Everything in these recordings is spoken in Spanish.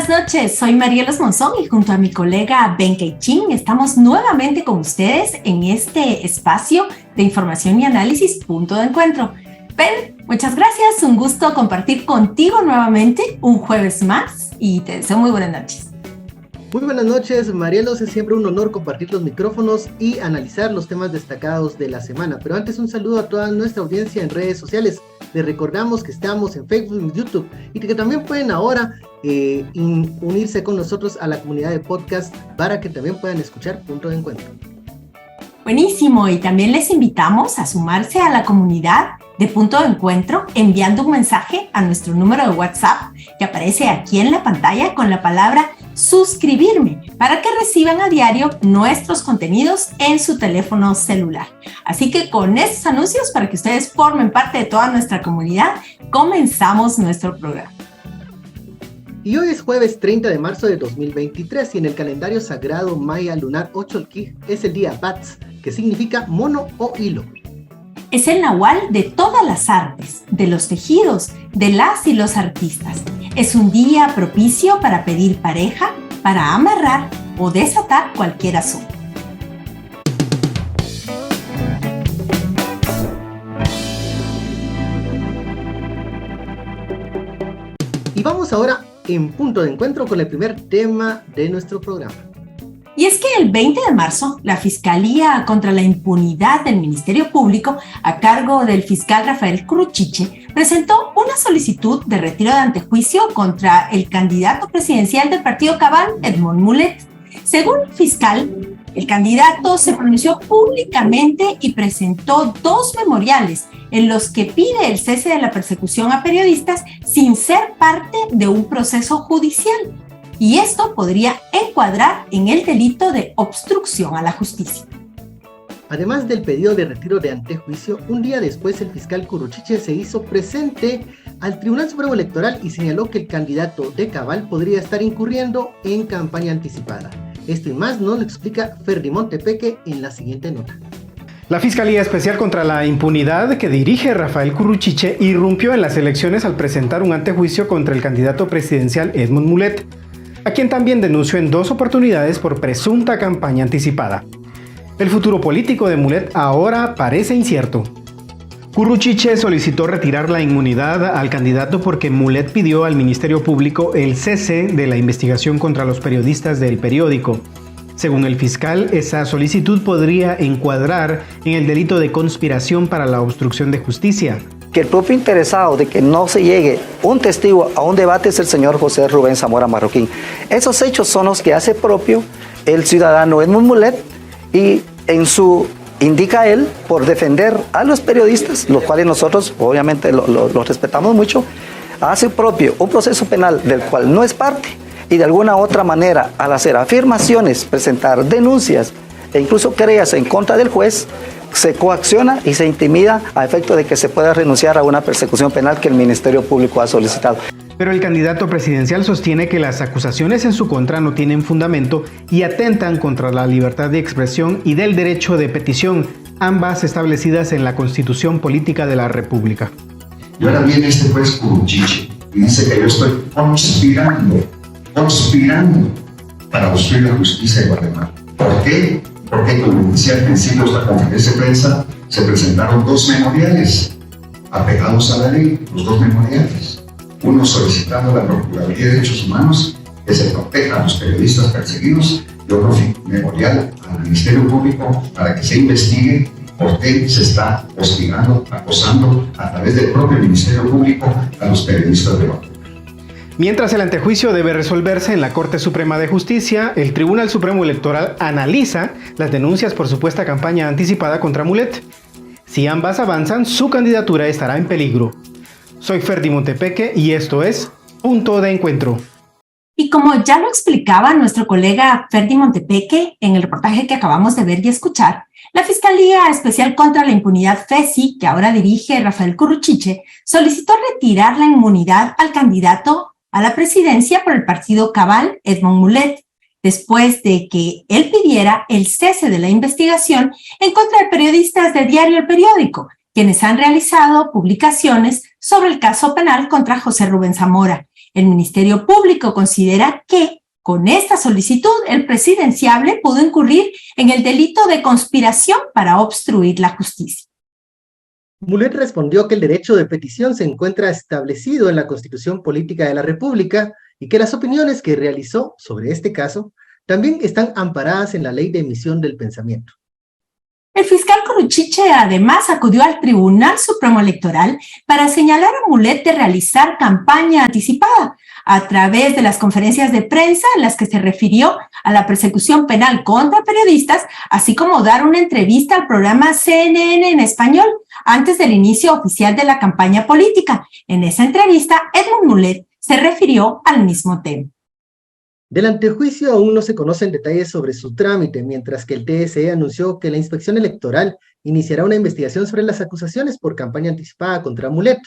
Buenas noches, soy Marielos Monzón y junto a mi colega Ben Keichin estamos nuevamente con ustedes en este espacio de información y análisis Punto de Encuentro. Ben, muchas gracias, un gusto compartir contigo nuevamente un jueves más y te deseo muy buenas noches. Muy buenas noches, Marielos, es siempre un honor compartir los micrófonos y analizar los temas destacados de la semana. Pero antes un saludo a toda nuestra audiencia en redes sociales. Les recordamos que estamos en Facebook y YouTube y que también pueden ahora unirse con nosotros a la comunidad de podcast para que también puedan escuchar Punto de Encuentro. Buenísimo, y también les invitamos a sumarse a la comunidad de Punto de Encuentro enviando un mensaje a nuestro número de WhatsApp que aparece aquí en la pantalla con la palabra suscribirme para que reciban a diario nuestros contenidos en su teléfono celular. Así que con estos anuncios, para que ustedes formen parte de toda nuestra comunidad, comenzamos nuestro programa. Y hoy es jueves 30 de marzo de 2023 y en el calendario sagrado maya lunar Ocholquij es el día Bats, que significa mono o hilo. Es el nahual de todas las artes, de los tejidos, de las y los artistas. Es un día propicio para pedir pareja, para amarrar o desatar cualquier asunto. Y vamos ahora en Punto de Encuentro con el primer tema de nuestro programa. Y es que el 20 de marzo, la Fiscalía contra la Impunidad del Ministerio Público, a cargo del fiscal Rafael Curuchiche, presentó una solicitud de retiro de antejuicio contra el candidato presidencial del partido Cabal, Edmond Mulet. Según el fiscal, el candidato se pronunció públicamente y presentó 2 memoriales en los que pide el cese de la persecución a periodistas sin ser parte de un proceso judicial. Y esto podría encuadrar en el delito de obstrucción a la justicia. Además del pedido de retiro de antejuicio, un día después el fiscal Curuchiche se hizo presente al Tribunal Supremo Electoral y señaló que el candidato de Cabal podría estar incurriendo en campaña anticipada. Esto y más nos lo explica Ferdi Montepeque en la siguiente nota. La Fiscalía Especial contra la Impunidad que dirige Rafael Curuchiche irrumpió en las elecciones al presentar un antejuicio contra el candidato presidencial Edmond Mulet, a quien también denunció en 2 oportunidades por presunta campaña anticipada. El futuro político de Mulet ahora parece incierto. Curuchiche solicitó retirar la inmunidad al candidato porque Mulet pidió al Ministerio Público el cese de la investigación contra los periodistas del periódico. Según el fiscal, esa solicitud podría encuadrar en el delito de conspiración para la obstrucción de justicia. Que el propio interesado de que no se llegue un testigo a un debate es el señor José Rubén Zamora Marroquín. Esos hechos son los que hace propio el ciudadano Edmond Mulet y indica él por defender a los periodistas, los cuales nosotros obviamente los respetamos mucho, hace propio un proceso penal del cual no es parte y de alguna otra manera al hacer afirmaciones, presentar denuncias e incluso querellas en contra del juez, se coacciona y se intimida a efecto de que se pueda renunciar a una persecución penal que el Ministerio Público ha solicitado. Pero el candidato presidencial sostiene que las acusaciones en su contra no tienen fundamento y atentan contra la libertad de expresión y del derecho de petición, ambas establecidas en la Constitución Política de la República. Y ahora viene este juez Curuchiche y dice que yo estoy conspirando para obstruir la justicia de Guatemala. ¿Por qué? Porque, como decía al principio de esta conferencia de prensa, se presentaron 2 memoriales apegados a la ley, los 2 memoriales. Uno solicitando a la Procuraduría de Derechos Humanos que se proteja a los periodistas perseguidos y otro memorial al Ministerio Público para que se investigue por qué se está hostigando, acosando a través del propio Ministerio Público a los periodistas de Guatemala. Mientras el antejuicio debe resolverse en la Corte Suprema de Justicia, el Tribunal Supremo Electoral analiza las denuncias por supuesta campaña anticipada contra Mulet. Si ambas avanzan, su candidatura estará en peligro. Soy Ferdi Montepeque y esto es Punto de Encuentro. Y como ya lo explicaba nuestro colega Ferdi Montepeque en el reportaje que acabamos de ver y escuchar, la Fiscalía Especial contra la Impunidad FESI, que ahora dirige Rafael Curuchiche, solicitó retirar la inmunidad al candidato a la presidencia por el partido Cabal, Edmond Mulet, después de que él pidiera el cese de la investigación en contra de periodistas del diario El Periódico, quienes han realizado publicaciones sobre el caso penal contra José Rubén Zamora, El Ministerio Público considera que, con esta solicitud, el presidenciable pudo incurrir en el delito de conspiración para obstruir la justicia. Mulet respondió que el derecho de petición se encuentra establecido en la Constitución Política de la República y que las opiniones que realizó sobre este caso también están amparadas en la Ley de Emisión del Pensamiento. El fiscal Curuchiche además acudió al Tribunal Supremo Electoral para señalar a Mulet de realizar campaña anticipada a través de las conferencias de prensa en las que se refirió a la persecución penal contra periodistas, así como dar una entrevista al programa CNN en español antes del inicio oficial de la campaña política. En esa entrevista, Edmond Mulet se refirió al mismo tema. Del antejuicio aún no se conocen detalles sobre su trámite, mientras que el TSE anunció que la Inspección Electoral iniciará una investigación sobre las acusaciones por campaña anticipada contra Mulet,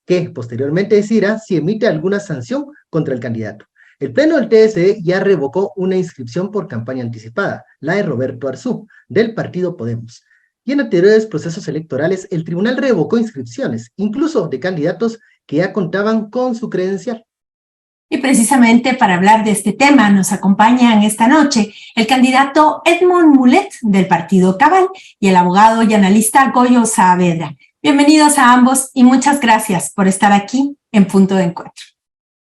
que posteriormente decidirá si emite alguna sanción contra el candidato. El Pleno del TSE ya revocó una inscripción por campaña anticipada, la de Roberto Arzú, del partido Podemos. Y en anteriores procesos electorales, el tribunal revocó inscripciones, incluso de candidatos que ya contaban con su credencial. Y precisamente para hablar de este tema nos acompañan esta noche el candidato Edmond Mulet del partido Cabal y el abogado y analista Goyo Saavedra. Bienvenidos a ambos y muchas gracias por estar aquí en Punto de Encuentro.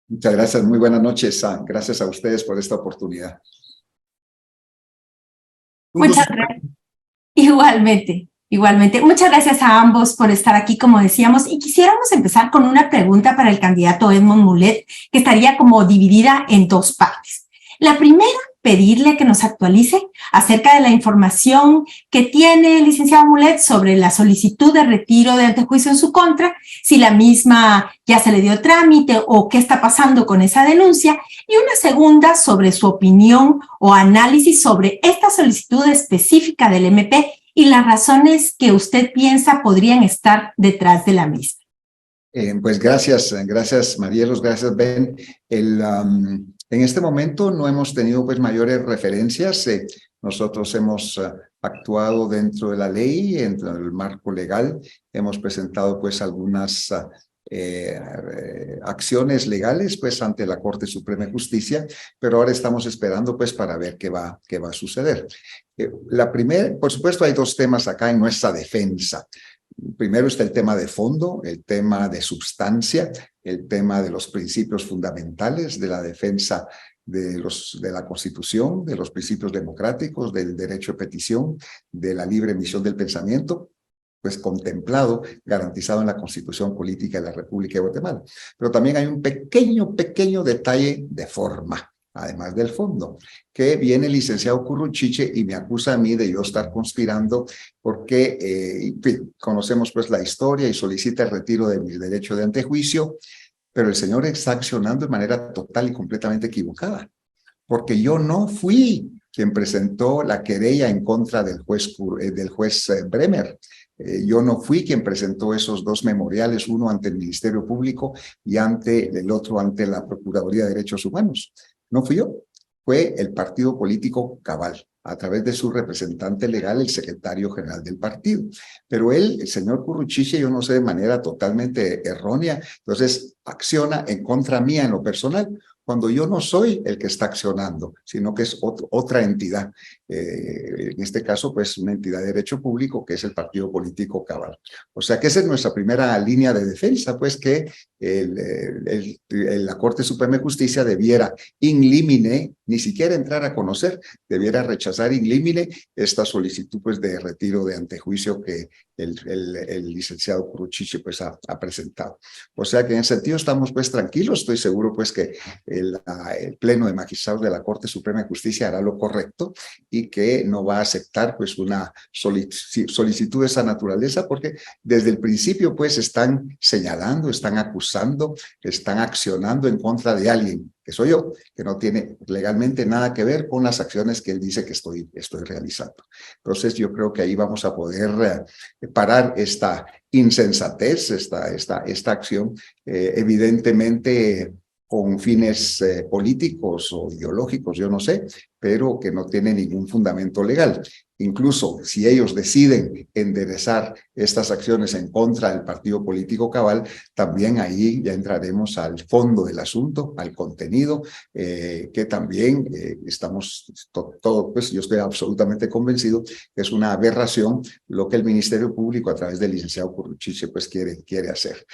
Muchas gracias, muy buenas noches. Gracias a ustedes por esta oportunidad. Muchas gracias. Igualmente. Muchas gracias a ambos por estar aquí, como decíamos, y quisiéramos empezar con una pregunta para el candidato Edmond Mulet, que estaría como dividida en dos partes. La primera, pedirle que nos actualice acerca de la información que tiene el licenciado Mulet sobre la solicitud de retiro de antejuicio en su contra, si la misma ya se le dio trámite o qué está pasando con esa denuncia, y una segunda sobre su opinión o análisis sobre esta solicitud específica del MP y las razones que usted piensa podrían estar detrás de la misma. Pues gracias Marielos, gracias Ben. En este momento no hemos tenido pues mayores referencias. Nosotros hemos actuado dentro de la ley, dentro del marco legal. Hemos presentado pues algunas acciones legales pues ante la Corte Suprema de Justicia, pero ahora estamos esperando pues para ver qué va a suceder. La primera, por supuesto, hay dos temas acá en nuestra defensa. Primero está el tema de fondo, el tema de substancia, el tema de los principios fundamentales de la defensa de la Constitución, de los principios democráticos, del derecho de petición, de la libre emisión del pensamiento, pues contemplado, garantizado en la Constitución Política de la República de Guatemala. Pero también hay un pequeño detalle de forma, además del fondo, que viene el licenciado Curuchiche y me acusa a mí de yo estar conspirando porque conocemos pues la historia y solicita el retiro de mi derecho de antejuicio, pero el señor está accionando de manera total y completamente equivocada, porque yo no fui quien presentó la querella en contra del juez Bremer. Yo no fui quien presentó esos dos memoriales, uno ante el Ministerio Público y el otro ante la Procuraduría de Derechos Humanos. No fui yo, fue el partido político Cabal, a través de su representante legal, el secretario general del partido. Pero él, el señor Curuchiche, yo no sé, de manera totalmente errónea, entonces acciona en contra mía en lo personal, cuando yo no soy el que está accionando, sino que es otra entidad. En este caso, pues una entidad de derecho público que es el partido político Cabal. O sea que esa es nuestra primera línea de defensa, pues que la Corte Suprema de Justicia debiera in limine, ni siquiera entrar a conocer, debiera rechazar in limine esta solicitud pues de retiro de antejuicio que el licenciado Curuchiche pues ha presentado. O sea que en ese sentido estamos pues tranquilos, estoy seguro pues que el Pleno de Magistrados de la Corte Suprema de Justicia hará lo correcto y que no va a aceptar pues una solicitud de esa naturaleza, porque desde el principio pues están señalando, están acusando, están accionando en contra de alguien, que soy yo, que no tiene legalmente nada que ver con las acciones que él dice que estoy realizando. Entonces yo creo que ahí vamos a poder parar esta insensatez, esta acción, evidentemente con fines políticos o ideológicos, yo no sé, pero que no tiene ningún fundamento legal. incluso si ellos deciden enderezar estas acciones en contra del partido político cabal, también ahí ya entraremos al fondo del asunto, al contenido, que también estamos, pues yo estoy absolutamente convencido que es una aberración lo que el Ministerio Público a través del licenciado Curruchiche pues quiere hacer.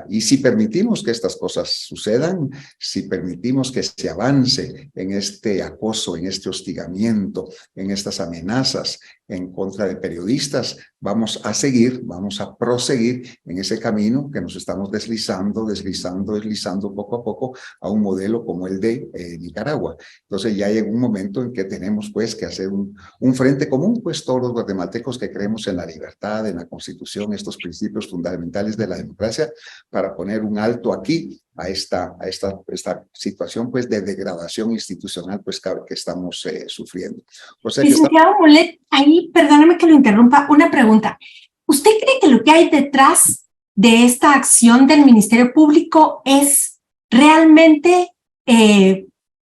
Y si permitimos que estas cosas sucedan, si permitimos que se avance en este acoso, en este hostigamiento, en estas amenazas en contra de periodistas, vamos a proseguir en ese camino que nos estamos deslizando poco a poco a un modelo como el de Nicaragua. Entonces ya llega un momento en que tenemos pues que hacer un frente común, pues todos los guatemaltecos que creemos en la libertad, en la Constitución, estos principios fundamentales de la democracia, para poner un alto aquí a esta situación pues de degradación institucional pues que estamos sufriendo. O sea, Licenciado Mulet, ahí perdóneme que lo interrumpa, una pregunta. ¿Usted cree que lo que hay detrás de esta acción del Ministerio Público es realmente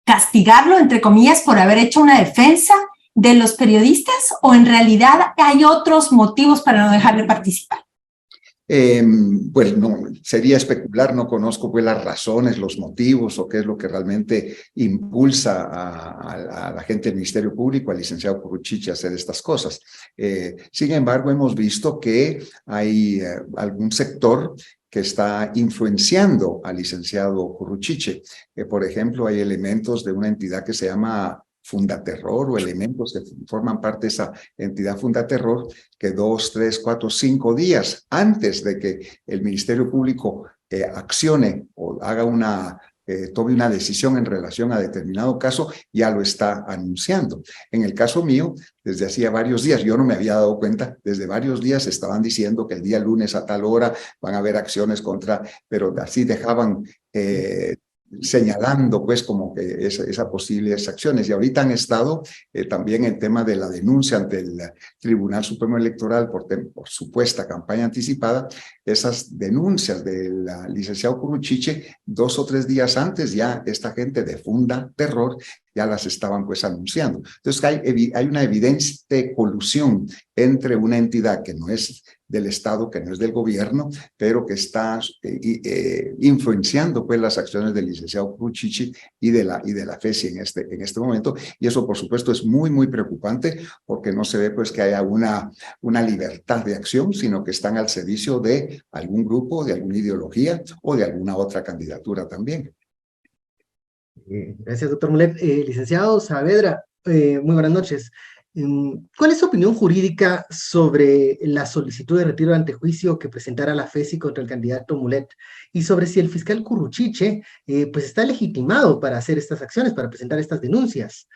castigarlo, entre comillas, por haber hecho una defensa de los periodistas, o en realidad hay otros motivos para no dejarle participar? Pues no, sería especular, no conozco pues las razones, los motivos o qué es lo que realmente impulsa a la gente del Ministerio Público, al licenciado Curruchiche a hacer estas cosas. Sin embargo, hemos visto que hay algún sector que está influenciando al licenciado Curruchiche. Por ejemplo, hay elementos de una entidad que se llama Fundaterror, o elementos que forman parte de esa entidad Fundaterror, que 2, 3, 4, 5 días antes de que el Ministerio Público accione o haga tome una decisión en relación a determinado caso, ya lo está anunciando. En el caso mío, desde hacía varios días, yo no me había dado cuenta, desde varios días estaban diciendo que el día lunes a tal hora van a haber acciones pero así dejaban señalando pues como que esas posibles acciones, y ahorita han estado también el tema de la denuncia ante el Tribunal Supremo Electoral por supuesta campaña anticipada. Esas denuncias del licenciado Curruchiche 2 o 3 días antes, ya esta gente de Fundaterror ya las estaban pues anunciando. Entonces hay una evidente colusión entre una entidad que no es del Estado, que no es del gobierno, pero que está influenciando pues las acciones del licenciado Curruchiche y de la FESI en este momento, y eso por supuesto es muy, muy preocupante, porque no se ve pues que haya una libertad de acción, sino que están al servicio de algún grupo, de alguna ideología o de alguna otra candidatura también. Gracias, doctor Mulet. Licenciado Saavedra, muy buenas noches. ¿Cuál es su opinión jurídica sobre la solicitud de retiro de antejuicio que presentara la FESI contra el candidato Mulet, y sobre si el fiscal Curruchiche pues está legitimado para hacer estas acciones, para presentar estas denuncias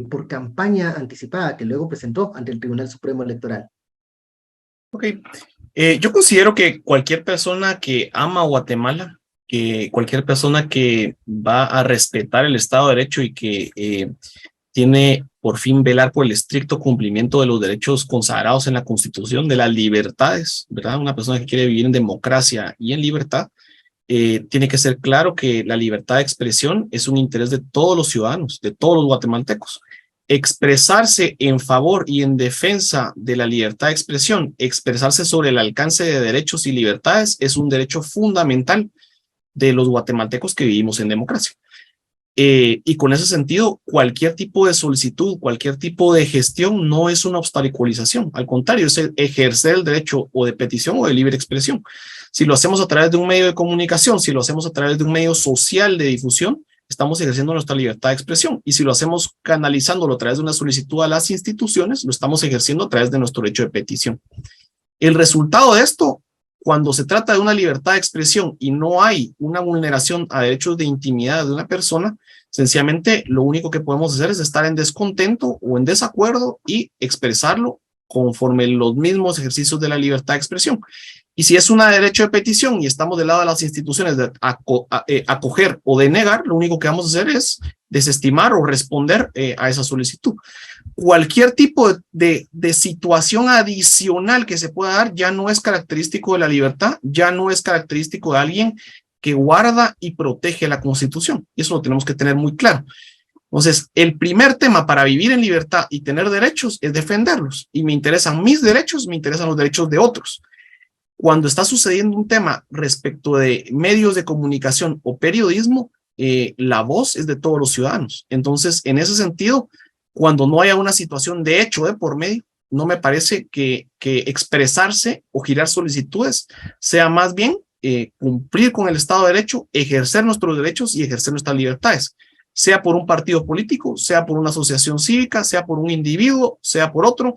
por campaña anticipada que luego presentó ante el Tribunal Supremo Electoral? Ok, yo considero que cualquier persona que ama Guatemala, que cualquier persona que va a respetar el Estado de Derecho y que tiene por fin velar por el estricto cumplimiento de los derechos consagrados en la Constitución, de las libertades, ¿verdad? Una persona que quiere vivir en democracia y en libertad, tiene que ser claro que la libertad de expresión es un interés de todos los ciudadanos, de todos los guatemaltecos. Expresarse en favor y en defensa de la libertad de expresión, expresarse sobre el alcance de derechos y libertades, es un derecho fundamental de los guatemaltecos que vivimos en democracia. Y con ese sentido, cualquier tipo de solicitud, cualquier tipo de gestión no es una obstaculización. Al contrario, es ejercer el derecho o de petición o de libre expresión. Si lo hacemos a través de un medio de comunicación, si lo hacemos a través de un medio social de difusión, estamos ejerciendo nuestra libertad de expresión. Y si lo hacemos canalizándolo a través de una solicitud a las instituciones, lo estamos ejerciendo a través de nuestro derecho de petición. El resultado de esto, cuando se trata de una libertad de expresión y no hay una vulneración a derechos de intimidad de una persona, sencillamente lo único que podemos hacer es estar en descontento o en desacuerdo y expresarlo conforme los mismos ejercicios de la libertad de expresión. Y si es un derecho de petición y estamos del lado de las instituciones de acoger o denegar, lo único que vamos a hacer es desestimar o responder a esa solicitud. Cualquier tipo de situación adicional que se pueda dar ya no es característico de la libertad, ya no es característico de alguien que guarda y protege la Constitución. Y eso lo tenemos que tener muy claro. Entonces, el primer tema para vivir en libertad y tener derechos es defenderlos. Y me interesan mis derechos, me interesan los derechos de otros. Cuando está sucediendo un tema respecto de medios de comunicación o periodismo, la voz es de todos los ciudadanos. Entonces, en ese sentido, cuando no haya una situación de hecho de por medio, no me parece que expresarse o girar solicitudes sea más bien cumplir con el Estado de Derecho, ejercer nuestros derechos y ejercer nuestras libertades, sea por un partido político, sea por una asociación cívica, sea por un individuo, sea por otro.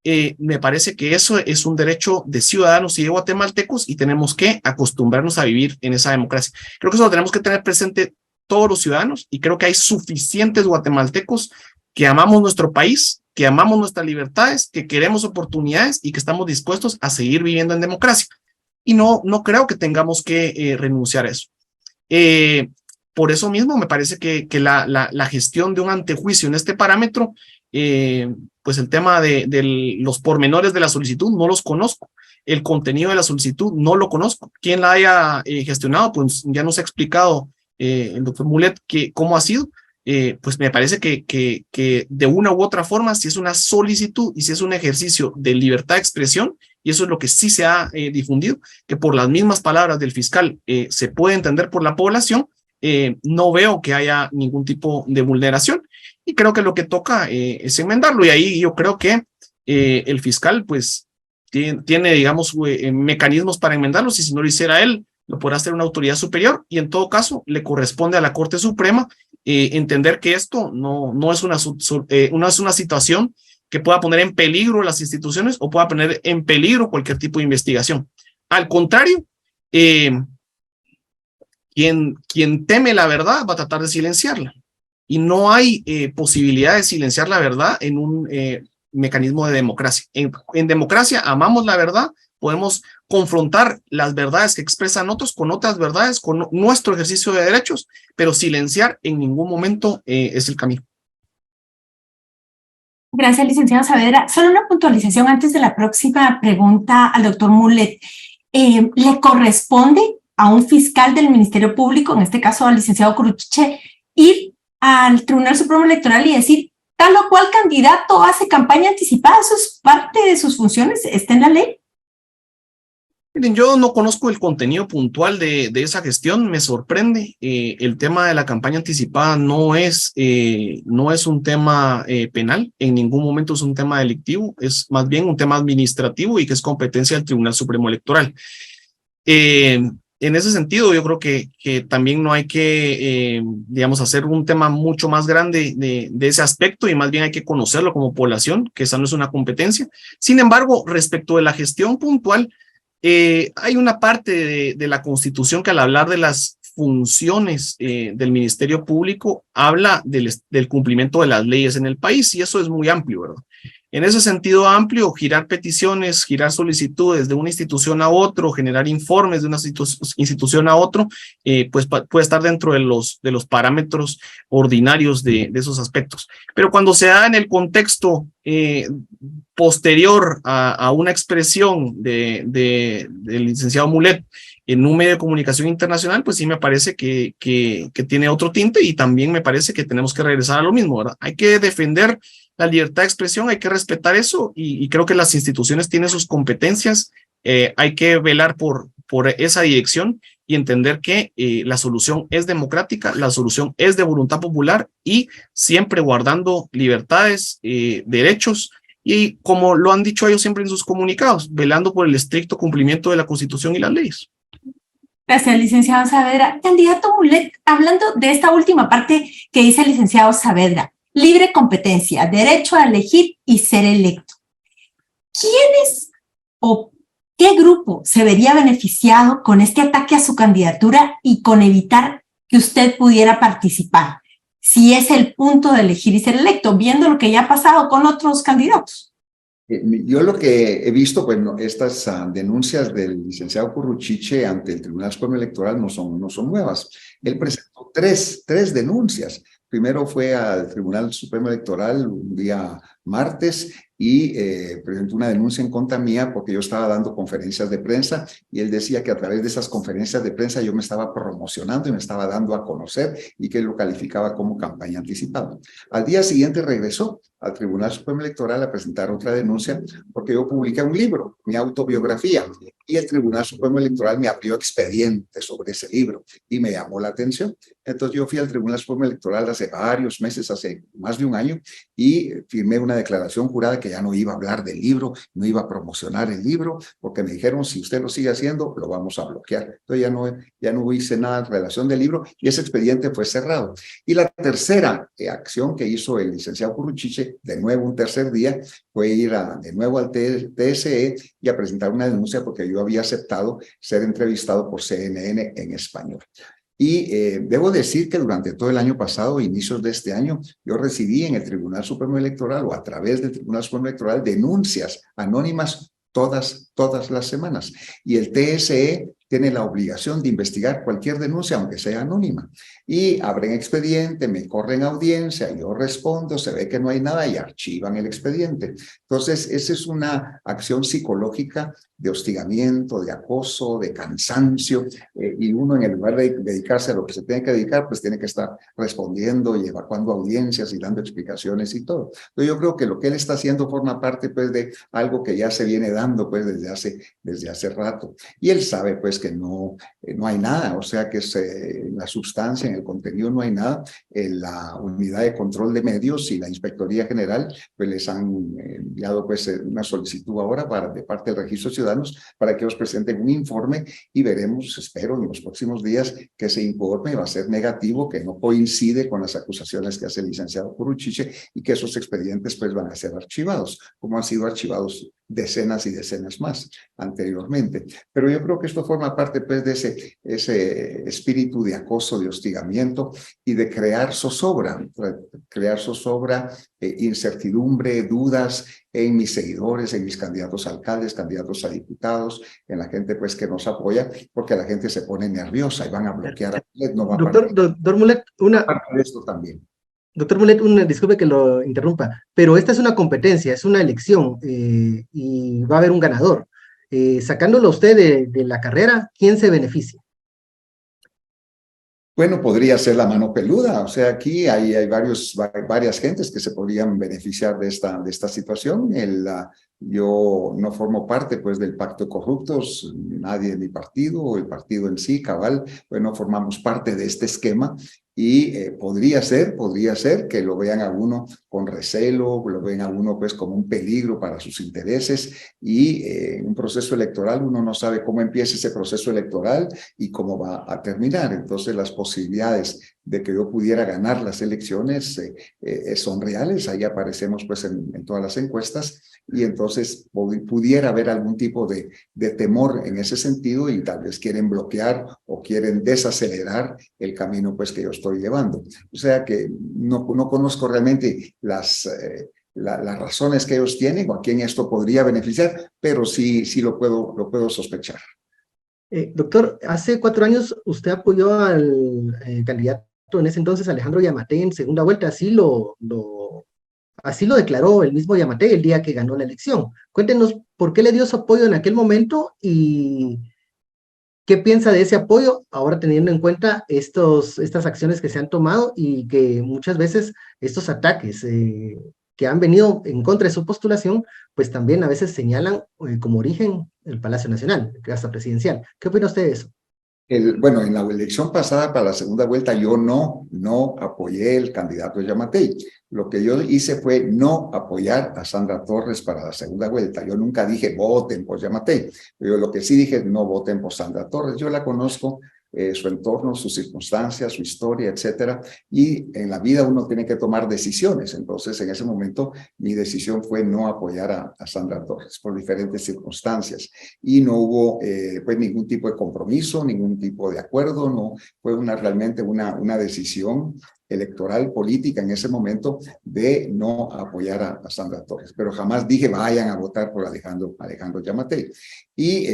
Me parece que eso es un derecho de ciudadanos y de guatemaltecos y tenemos que acostumbrarnos a vivir en esa democracia. Creo que eso lo tenemos que tener presente todos los ciudadanos y creo que hay suficientes guatemaltecos que amamos nuestro país, que amamos nuestras libertades, que queremos oportunidades y que estamos dispuestos a seguir viviendo en democracia. Y no creo que tengamos que renunciar a eso. Por eso mismo me parece que la gestión de un antejuicio en este parámetro, pues el tema de los pormenores de la solicitud no los conozco. El contenido de la solicitud no lo conozco. Quien la haya gestionado, pues ya nos ha explicado el doctor Mulet cómo ha sido. Pues me parece que de una u otra forma, si es una solicitud y si es un ejercicio de libertad de expresión, y eso es lo que sí se ha difundido, que por las mismas palabras del fiscal se puede entender por la población, no veo que haya ningún tipo de vulneración y creo que lo que toca es enmendarlo y ahí yo creo que el fiscal pues tiene digamos mecanismos para enmendarlos y si no lo hiciera él, lo podrá hacer una autoridad superior y en todo caso le corresponde a la Corte Suprema entender que esto no es una situación que pueda poner en peligro las instituciones o pueda poner en peligro cualquier tipo de investigación. Al contrario, quien teme la verdad va a tratar de silenciarla. Y no hay posibilidad de silenciar la verdad en un mecanismo de democracia. En democracia amamos la verdad, podemos confrontar las verdades que expresan otros con otras verdades, con nuestro ejercicio de derechos, pero silenciar en ningún momento es el camino. Gracias, licenciado Saavedra. Solo una puntualización antes de la próxima pregunta al doctor Mulet. ¿Le corresponde a un fiscal del Ministerio Público, en este caso al licenciado Curuchiche, ir al Tribunal Supremo Electoral y decir tal o cual candidato hace campaña anticipada? ¿Eso es parte de sus funciones? ¿Está en la ley? Miren, yo no conozco el contenido puntual de esa gestión, me sorprende. El tema de la campaña anticipada no es un tema penal, en ningún momento es un tema delictivo, es más bien un tema administrativo y que es competencia del Tribunal Supremo Electoral. En ese sentido, yo creo que también no hay que, digamos, hacer un tema mucho más grande de ese aspecto y más bien hay que conocerlo como población, que esa no es una competencia. Sin embargo, respecto de la gestión puntual, hay una parte de la Constitución que al hablar de las funciones del Ministerio Público habla del cumplimiento de las leyes en el país y eso es muy amplio, ¿verdad? En ese sentido amplio, girar peticiones, girar solicitudes de una institución a otro, generar informes de una institución a otro, pues puede estar dentro de los parámetros ordinarios de esos aspectos. Pero cuando se da en el contexto posterior a una expresión del licenciado Mulet en un medio de comunicación internacional, pues sí me parece que tiene otro tinte y también me parece que tenemos que regresar a lo mismo, ¿verdad? Hay que defender la libertad de expresión, hay que respetar eso y creo que las instituciones tienen sus competencias, hay que velar por esa dirección y entender que la solución es democrática, la solución es de voluntad popular y siempre guardando libertades, derechos y como lo han dicho ellos siempre en sus comunicados, velando por el estricto cumplimiento de la Constitución y las leyes. Gracias, licenciado Saavedra. Candidato Mulet, hablando de esta última parte que dice el licenciado Saavedra, libre competencia, derecho a elegir y ser electo. ¿Quiénes o qué grupo se vería beneficiado con este ataque a su candidatura y con evitar que usted pudiera participar? Si es el punto de elegir y ser electo, viendo lo que ya ha pasado con otros candidatos. Yo lo que he visto, pues estas denuncias del licenciado Curuchiche ante el Tribunal Supremo Electoral no son nuevas. Él presentó tres denuncias. Primero fue al Tribunal Supremo Electoral un día martes y presentó una denuncia en contra mía porque yo estaba dando conferencias de prensa y él decía que a través de esas conferencias de prensa yo me estaba promocionando y me estaba dando a conocer y que él lo calificaba como campaña anticipada. Al día siguiente regresó al Tribunal Supremo Electoral a presentar otra denuncia porque yo publiqué un libro, mi autobiografía, y el Tribunal Supremo Electoral me abrió expediente sobre ese libro y me llamó la atención. Entonces yo fui al Tribunal Supremo Electoral hace varios meses, hace más de un año, y firmé una declaración jurada que ya no iba a hablar del libro, no iba a promocionar el libro, porque me dijeron, si usted lo sigue haciendo, lo vamos a bloquear. Entonces ya no hice nada en relación del libro y ese expediente fue cerrado. Y la tercera acción que hizo el licenciado Curuchiche, de nuevo un tercer día, fue ir de nuevo al TSE y a presentar una denuncia porque yo había aceptado ser entrevistado por CNN en español. Y debo decir que durante todo el año pasado, inicios de este año, yo recibí en el Tribunal Supremo Electoral o a través del Tribunal Supremo Electoral denuncias anónimas todas las semanas. Y el TSE tiene la obligación de investigar cualquier denuncia, aunque sea anónima. Y abren expediente, me corren audiencia, yo respondo, se ve que no hay nada y archivan el expediente. Entonces, esa es una acción psicológica de hostigamiento, de acoso, de cansancio, y uno en lugar de dedicarse a lo que se tiene que dedicar, pues tiene que estar respondiendo y evacuando audiencias y dando explicaciones y todo. Entonces, yo creo que lo que él está haciendo forma parte, pues, de algo que ya se viene dando, pues, desde hace rato. Y él sabe, pues, que no hay nada, o sea que en la sustancia, en el contenido no hay nada. En la Unidad de Control de Medios y la Inspectoría General pues les han enviado pues una solicitud ahora de parte del Registro de Ciudadanos para que ellos presenten un informe y veremos, espero, en los próximos días que ese informe va a ser negativo, que no coincide con las acusaciones que hace el licenciado Curuchiche y que esos expedientes pues van a ser archivados, como han sido archivados decenas y decenas más anteriormente. Pero yo creo que esto forma parte pues de ese espíritu de acoso, de hostigamiento y de crear zozobra, incertidumbre, dudas en mis seguidores, en mis candidatos a alcaldes, candidatos a diputados, en la gente pues que nos apoya, porque la gente se pone nerviosa y van a bloquear a Mulet, no va a Doctor Mulet, parte de esto también. Doctor Mulet, disculpe que lo interrumpa, pero esta es una competencia, es una elección y va a haber un ganador. Sacándolo usted de la carrera, ¿quién se beneficia? Bueno, podría ser la mano peluda, o sea, aquí hay varias gentes que se podrían beneficiar de esta situación. Yo no formo parte, pues, del pacto de corruptos, nadie de mi partido, o el partido en sí, cabal, pues no formamos parte de este esquema y podría ser que lo vean a uno con recelo, lo vean a uno, pues, como un peligro para sus intereses y en un proceso electoral uno no sabe cómo empieza ese proceso electoral y cómo va a terminar. Entonces, las posibilidades de que yo pudiera ganar las elecciones son reales, ahí aparecemos pues en todas las encuestas y entonces pudiera haber algún tipo de temor en ese sentido y tal vez quieren bloquear o quieren desacelerar el camino pues que yo estoy llevando. O sea que no conozco realmente las razones que ellos tienen o a quién esto podría beneficiar, pero sí lo puedo sospechar. Doctor, hace 4 años usted apoyó al candidato en ese entonces, Alejandro Giammattei, en segunda vuelta, así lo declaró el mismo Giammattei el día que ganó la elección. Cuéntenos por qué le dio su apoyo en aquel momento y qué piensa de ese apoyo, ahora teniendo en cuenta estas acciones que se han tomado y que muchas veces estos ataques que han venido en contra de su postulación, pues también a veces señalan como origen el Palacio Nacional, la casa presidencial. ¿Qué opina usted de eso? Bueno, en la elección pasada para la segunda vuelta yo no apoyé el candidato Giammattei. Lo que yo hice fue no apoyar a Sandra Torres para la segunda vuelta. Yo nunca dije voten por Giammattei. Yo lo que sí dije, no voten por Sandra Torres. Yo la conozco, su entorno, sus circunstancias, su historia, etcétera. Y en la vida uno tiene que tomar decisiones. Entonces, en ese momento, mi decisión fue no apoyar a Sandra Torres por diferentes circunstancias. Y no hubo pues ningún tipo de compromiso, ningún tipo de acuerdo. No fue realmente una decisión electoral, política en ese momento de no apoyar a Sandra Torres. Pero jamás dije vayan a votar por Alejandro Giammattei. Y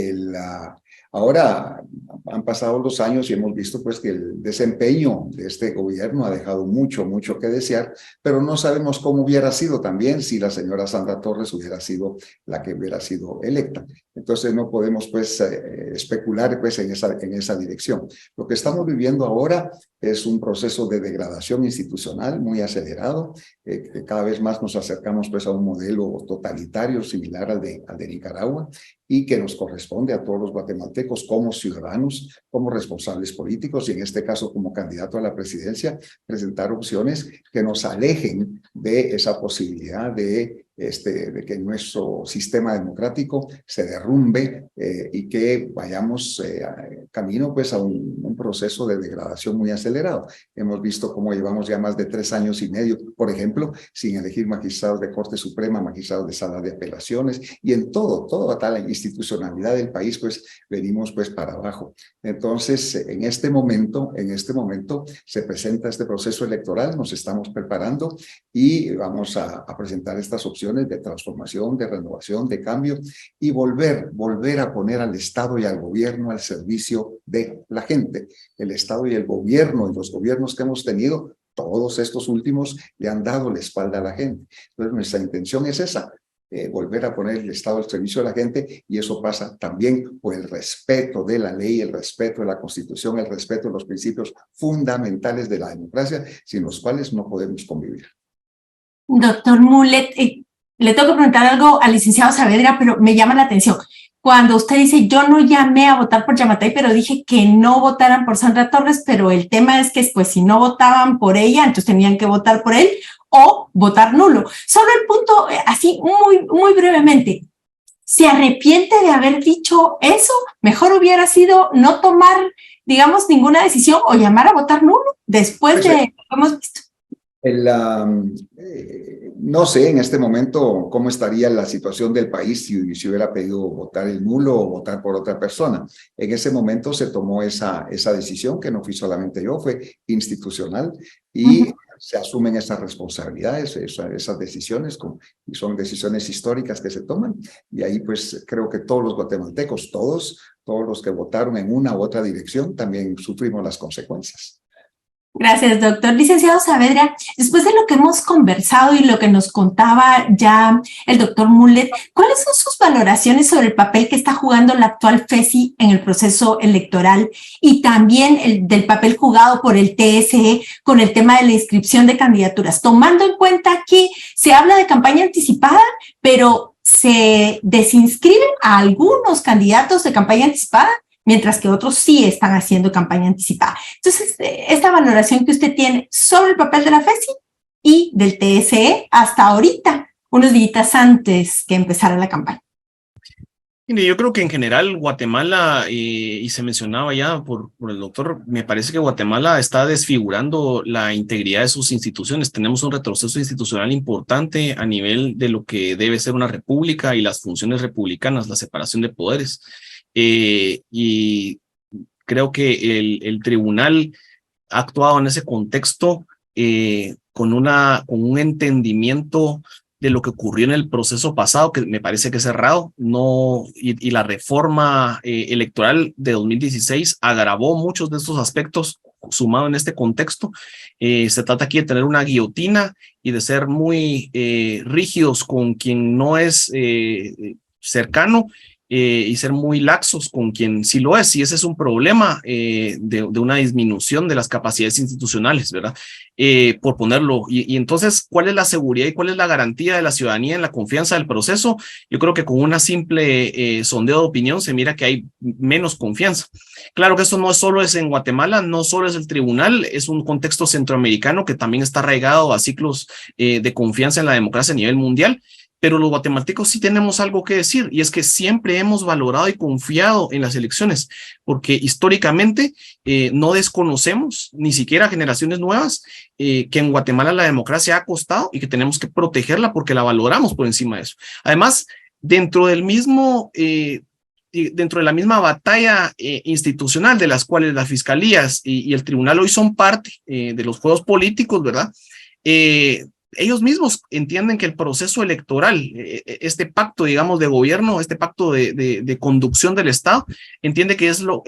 Ahora han pasado los años y hemos visto pues que el desempeño de este gobierno ha dejado mucho que desear, pero no sabemos cómo hubiera sido también si la señora Sandra Torres hubiera sido la que hubiera sido electa. Entonces no podemos pues especular pues en esa dirección. Lo que estamos viviendo ahora es un proceso de degradación institucional muy acelerado, que cada vez más nos acercamos pues a un modelo totalitario similar al de Nicaragua, y que nos corresponde a todos los guatemaltecos como ciudadanos, como responsables políticos y en este caso como candidato a la presidencia, presentar opciones que nos alejen de esa posibilidad de que nuestro sistema democrático se derrumbe y que vayamos camino pues a un proceso de degradación muy acelerado. Hemos visto cómo llevamos ya más de 3 años y medio, por ejemplo, sin elegir magistrados de Corte Suprema, magistrados de Sala de Apelaciones, y en toda la institucionalidad del país pues venimos pues para abajo. Entonces, en este momento se presenta este proceso electoral, nos estamos preparando y vamos a presentar estas opciones de transformación, de renovación, de cambio y volver a poner al Estado y al gobierno al servicio de la gente. El Estado y el gobierno y los gobiernos que hemos tenido, todos estos últimos, le han dado la espalda a la gente. Entonces nuestra intención es esa, volver a poner el Estado al servicio de la gente, y eso pasa también por el respeto de la ley, el respeto de la Constitución, el respeto de los principios fundamentales de la democracia, sin los cuales no podemos convivir. Doctor Mulet, le tengo que preguntar algo al licenciado Saavedra, pero me llama la atención. Cuando usted dice, yo no llamé a votar por Yamatei, pero dije que no votaran por Sandra Torres, pero el tema es que pues si no votaban por ella, entonces tenían que votar por él o votar nulo. Solo el punto, así muy brevemente, ¿se arrepiente de haber dicho eso? Mejor hubiera sido no tomar, digamos, ninguna decisión o llamar a votar nulo después de lo que hemos visto. No sé en este momento cómo estaría la situación del país si hubiera pedido votar el nulo o votar por otra persona. En ese momento se tomó esa decisión, que no fui solamente yo, fue institucional, y se asumen esas responsabilidades, esas decisiones, y son decisiones históricas que se toman, y ahí pues creo que todos los guatemaltecos, todos los que votaron en una u otra dirección, también sufrimos las consecuencias. Gracias, doctor. Licenciado Saavedra, después de lo que hemos conversado y lo que nos contaba ya el doctor Mulet, ¿cuáles son sus valoraciones sobre el papel que está jugando la actual FESI en el proceso electoral y también del papel jugado por el TSE con el tema de la inscripción de candidaturas, tomando en cuenta que se habla de campaña anticipada, pero se desinscriben a algunos candidatos de campaña anticipada, mientras que otros sí están haciendo campaña anticipada? Entonces, esta valoración que usted tiene sobre el papel de la FESI y del TSE hasta ahorita, unos días antes que empezara la campaña. Mire, yo creo que en general Guatemala, y se mencionaba ya por el doctor, me parece que Guatemala está desfigurando la integridad de sus instituciones. Tenemos un retroceso institucional importante a nivel de lo que debe ser una república y las funciones republicanas, la separación de poderes. Y creo que el tribunal ha actuado en ese contexto con un entendimiento de lo que ocurrió en el proceso pasado, que me parece que es errado, y la reforma electoral de 2016 agravó muchos de estos aspectos sumado en este contexto. Se trata aquí de tener una guillotina y de ser muy rígidos con quien no es cercano, y ser muy laxos con quien sí lo es, y ese es un problema de una disminución de las capacidades institucionales, ¿verdad? Por ponerlo, y entonces, ¿cuál es la seguridad y cuál es la garantía de la ciudadanía en la confianza del proceso? Yo creo que con una simple sondeo de opinión se mira que hay menos confianza. Claro que esto no solo es en Guatemala, no solo es el tribunal, es un contexto centroamericano que también está arraigado a ciclos de confianza en la democracia a nivel mundial. Pero los guatemaltecos sí tenemos algo que decir, y es que siempre hemos valorado y confiado en las elecciones, porque históricamente no desconocemos, ni siquiera generaciones nuevas, que en Guatemala la democracia ha costado y que tenemos que protegerla porque la valoramos por encima de eso. Además, dentro de la misma batalla institucional de las cuales las fiscalías y el tribunal hoy son parte de los juegos políticos, ¿verdad? ellos mismos entienden que el proceso electoral, este pacto, digamos, de gobierno, este pacto de conducción del Estado, entiende que es lo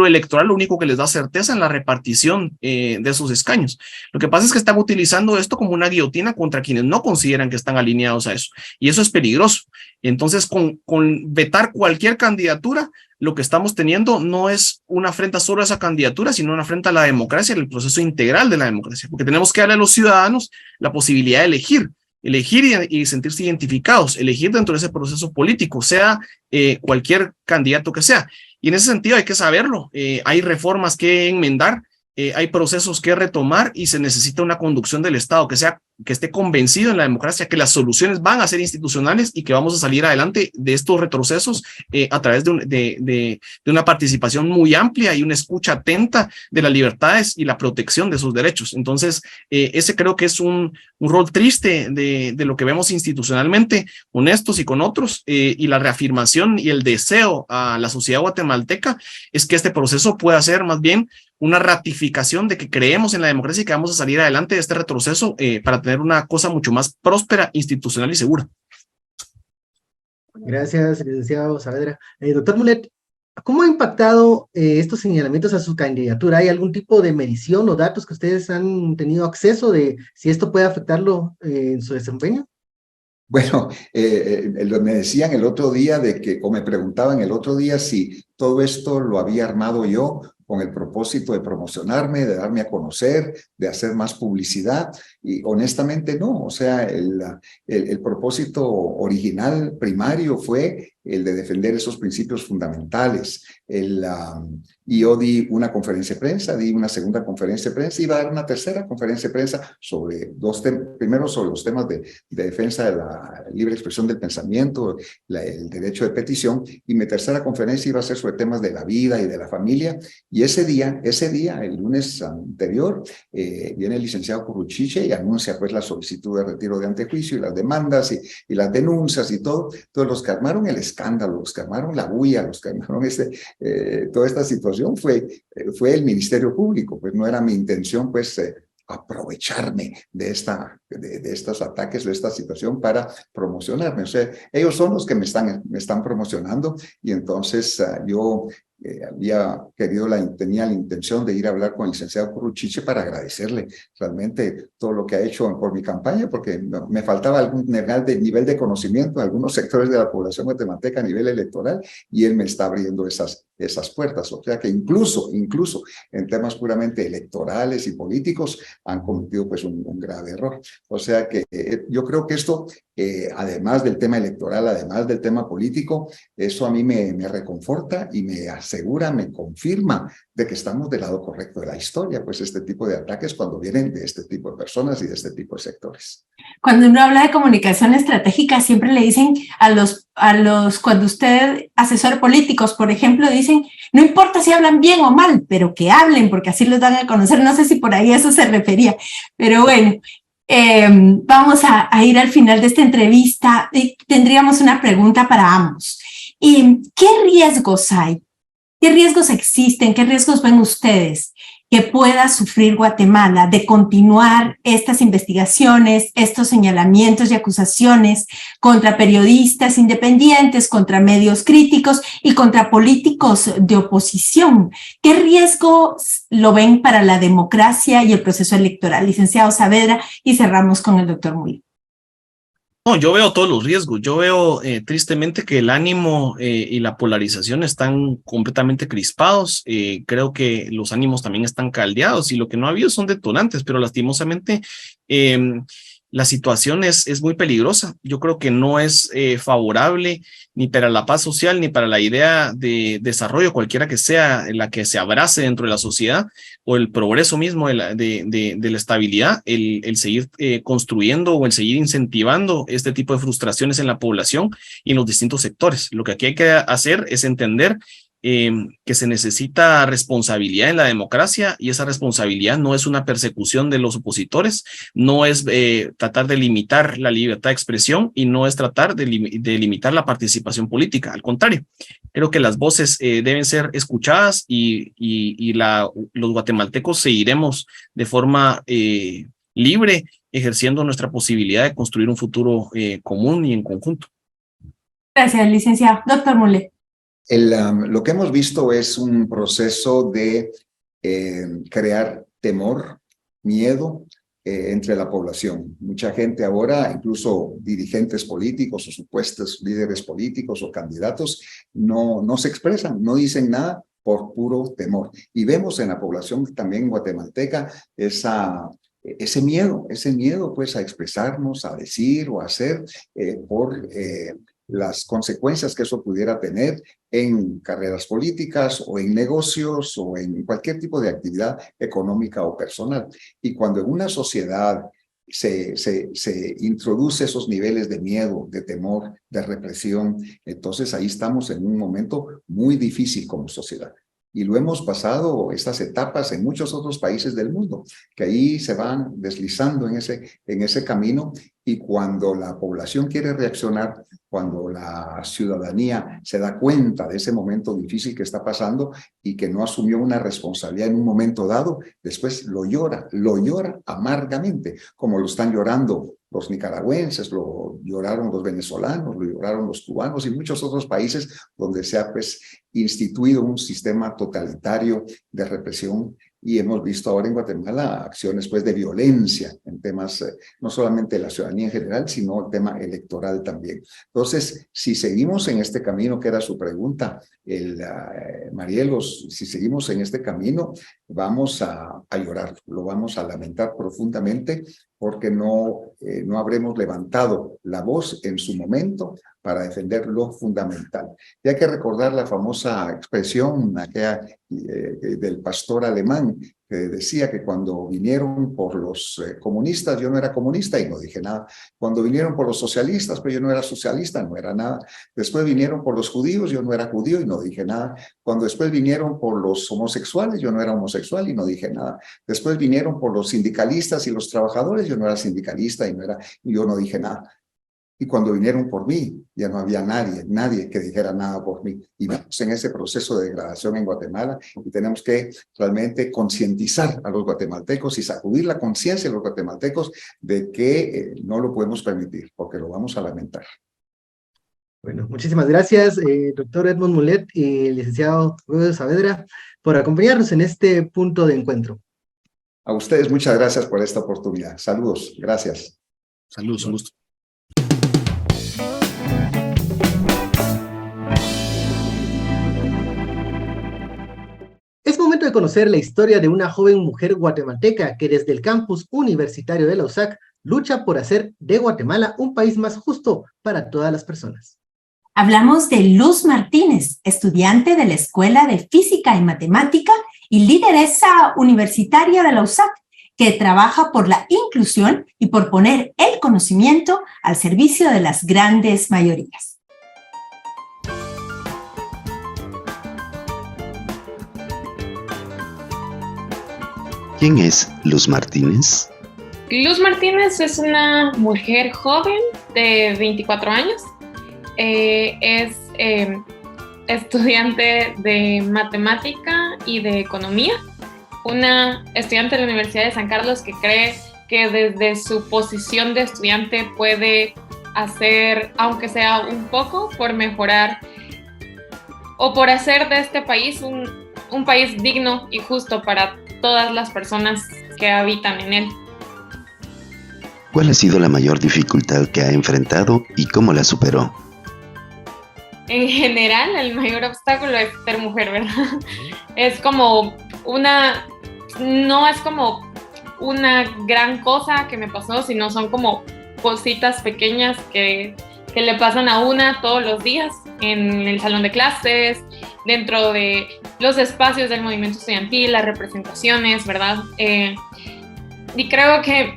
electoral lo único que les da certeza en la repartición de sus escaños. Lo que pasa es que están utilizando esto como una guillotina contra quienes no consideran que están alineados a eso, y eso es peligroso. Entonces, con vetar cualquier candidatura, lo que estamos teniendo no es una afrenta solo a esa candidatura, sino una afrenta a la democracia, el proceso integral de la democracia, porque tenemos que darle a los ciudadanos la posibilidad de elegir y sentirse identificados, elegir dentro de ese proceso político, sea cualquier candidato que sea. Y en ese sentido hay que saberlo, hay reformas que enmendar, hay procesos que retomar y se necesita una conducción del Estado que esté convencido en la democracia, que las soluciones van a ser institucionales y que vamos a salir adelante de estos retrocesos a través de una participación muy amplia y una escucha atenta de las libertades y la protección de sus derechos. Entonces, ese creo que es un rol triste de lo que vemos institucionalmente, con estos y con otros, y la reafirmación y el deseo a la sociedad guatemalteca es que este proceso pueda ser más bien una ratificación de que creemos en la democracia y que vamos a salir adelante de este retroceso para tener una cosa mucho más próspera, institucional y segura. Gracias, licenciado Saavedra. Doctor Mulet, ¿cómo ha impactado estos señalamientos a su candidatura? ¿Hay algún tipo de medición o datos que ustedes han tenido acceso de si esto puede afectarlo en su desempeño? Bueno, me decían el otro día o me preguntaban el otro día si todo esto lo había armado yo con el propósito de promocionarme, de darme a conocer, de hacer más publicidad, y honestamente no. O sea, el propósito original, primario, fue el de defender esos principios fundamentales. Y yo di una conferencia de prensa, di una segunda conferencia de prensa, iba a dar una tercera conferencia de prensa sobre primero sobre los temas de defensa de la libre expresión del pensamiento, el derecho de petición, y mi tercera conferencia iba a ser sobre temas de la vida y de la familia. Y ese día, el lunes anterior, viene el licenciado Curuchiche y anuncia pues la solicitud de retiro de antejuicio y las demandas y las denuncias y todo. Entonces los que armaron el escándalo, los que armaron la bulla, los que armaron toda esta situación fue el Ministerio Público. Pues no era mi intención pues aprovecharme de estos ataques, de esta situación para promocionarme. O sea, ellos son los que me están promocionando, y entonces yo tenía la intención de ir a hablar con el licenciado Curuchiche para agradecerle realmente todo lo que ha hecho por mi campaña, porque me faltaba algún nivel de conocimiento en algunos sectores de la población guatemalteca a nivel electoral, y él me está abriendo esas puertas. O sea que incluso en temas puramente electorales y políticos han cometido pues un grave error. O sea que yo creo que esto, además del tema electoral, además del tema político, eso a mí me reconforta y me asegura, me confirma de que estamos del lado correcto de la historia, pues este tipo de ataques cuando vienen de este tipo de personas y de este tipo de sectores. Cuando uno habla de comunicación estratégica, siempre le dicen cuando usted asesor políticos, por ejemplo, dicen, no importa si hablan bien o mal, pero que hablen, porque así los dan a conocer. No sé si por ahí a eso se refería, pero bueno, vamos a ir al final de esta entrevista. Tendríamos una pregunta para ambos. ¿Qué riesgos hay? ¿Qué riesgos existen? ¿Qué riesgos ven ustedes que pueda sufrir Guatemala de continuar estas investigaciones, estos señalamientos y acusaciones contra periodistas independientes, contra medios críticos y contra políticos de oposición? ¿Qué riesgos lo ven para la democracia y el proceso electoral? Licenciado Saavedra, y cerramos con el doctor Mulet. No, yo veo todos los riesgos. Yo veo tristemente que el ánimo y la polarización están completamente crispados. Creo que los ánimos también están caldeados, y lo que no ha habido son detonantes, pero lastimosamente la situación es muy peligrosa. Yo creo que no es favorable ni para la paz social ni para la idea de desarrollo, cualquiera que sea la que se abrace dentro de la sociedad, o el progreso mismo de la estabilidad, el seguir construyendo o el seguir incentivando este tipo de frustraciones en la población y en los distintos sectores. Lo que aquí hay que hacer es entender que se necesita responsabilidad en la democracia, y esa responsabilidad no es una persecución de los opositores, no es tratar de limitar la libertad de expresión, y no es tratar de limitar la participación política. Al contrario, creo que las voces deben ser escuchadas, y los guatemaltecos seguiremos de forma libre ejerciendo nuestra posibilidad de construir un futuro común y en conjunto. Gracias, licenciado. Doctor Mulet. Lo que hemos visto es un proceso de crear temor, miedo entre la población. Mucha gente ahora, incluso dirigentes políticos o supuestos líderes políticos o candidatos, no se expresan, no dicen nada por puro temor. Y vemos en la población también guatemalteca ese miedo pues a expresarnos, a decir o a hacer por las consecuencias que eso pudiera tener en carreras políticas o en negocios o en cualquier tipo de actividad económica o personal. Y cuando en una sociedad se introduce esos niveles de miedo, de temor, de represión, entonces ahí estamos en un momento muy difícil como sociedad. Y lo hemos pasado estas etapas en muchos otros países del mundo, que ahí se van deslizando en ese camino, y cuando la población quiere reaccionar, cuando la ciudadanía se da cuenta de ese momento difícil que está pasando y que no asumió una responsabilidad en un momento dado, después lo llora amargamente, como lo están llorando los nicaragüenses, lo lloraron los venezolanos, lo lloraron los cubanos y muchos otros países donde se ha pues instituido un sistema totalitario de represión. Y hemos visto ahora en Guatemala acciones pues de violencia en temas no solamente de la ciudadanía en general, sino el tema electoral también. Entonces, si seguimos en este camino, que era su pregunta, Marielos, si seguimos en este camino, vamos a llorar, lo vamos a lamentar profundamente, porque no habremos levantado la voz en su momento para defender lo fundamental. Y hay que recordar la famosa expresión aquella, del pastor alemán, que decía que cuando vinieron por los comunistas, yo no era comunista y no dije nada. Cuando vinieron por los socialistas, pues yo no era socialista, no era nada. Después vinieron por los judíos, yo no era judío y no dije nada. Cuando después vinieron por los homosexuales, yo no era homosexual y no dije nada. Después vinieron por los sindicalistas y los trabajadores, yo no era sindicalista y yo no dije nada. Y cuando vinieron por mí, ya no había nadie que dijera nada por mí. Y vamos en ese proceso de degradación en Guatemala y tenemos que realmente concientizar a los guatemaltecos y sacudir la conciencia de los guatemaltecos de que no lo podemos permitir, porque lo vamos a lamentar. Bueno, muchísimas gracias, doctor Edmond Mulet y licenciado Rubén Saavedra, por acompañarnos en este punto de encuentro. A ustedes muchas gracias por esta oportunidad. Saludos, gracias. Saludos, un gusto. Es momento de conocer la historia de una joven mujer guatemalteca que desde el campus universitario de la USAC lucha por hacer de Guatemala un país más justo para todas las personas. Hablamos de Luz Martínez, estudiante de la Escuela de Física y Matemática y lideresa universitaria de la USAC, que trabaja por la inclusión y por poner el conocimiento al servicio de las grandes mayorías. ¿Quién es Luz Martínez? Luz Martínez es una mujer joven de 24 años. Es estudiante de matemática y de economía. Una estudiante de la Universidad de San Carlos que cree que desde su posición de estudiante puede hacer, aunque sea un poco, por mejorar o por hacer de este país un país digno y justo para todas las personas que habitan en él. ¿Cuál ha sido la mayor dificultad que ha enfrentado y cómo la superó? En general, el mayor obstáculo es ser mujer, ¿verdad? Es como no es como una gran cosa que me pasó, sino son como cositas pequeñas que le pasan a una todos los días en el salón de clases, dentro de los espacios del movimiento estudiantil, las representaciones, ¿verdad? Y creo que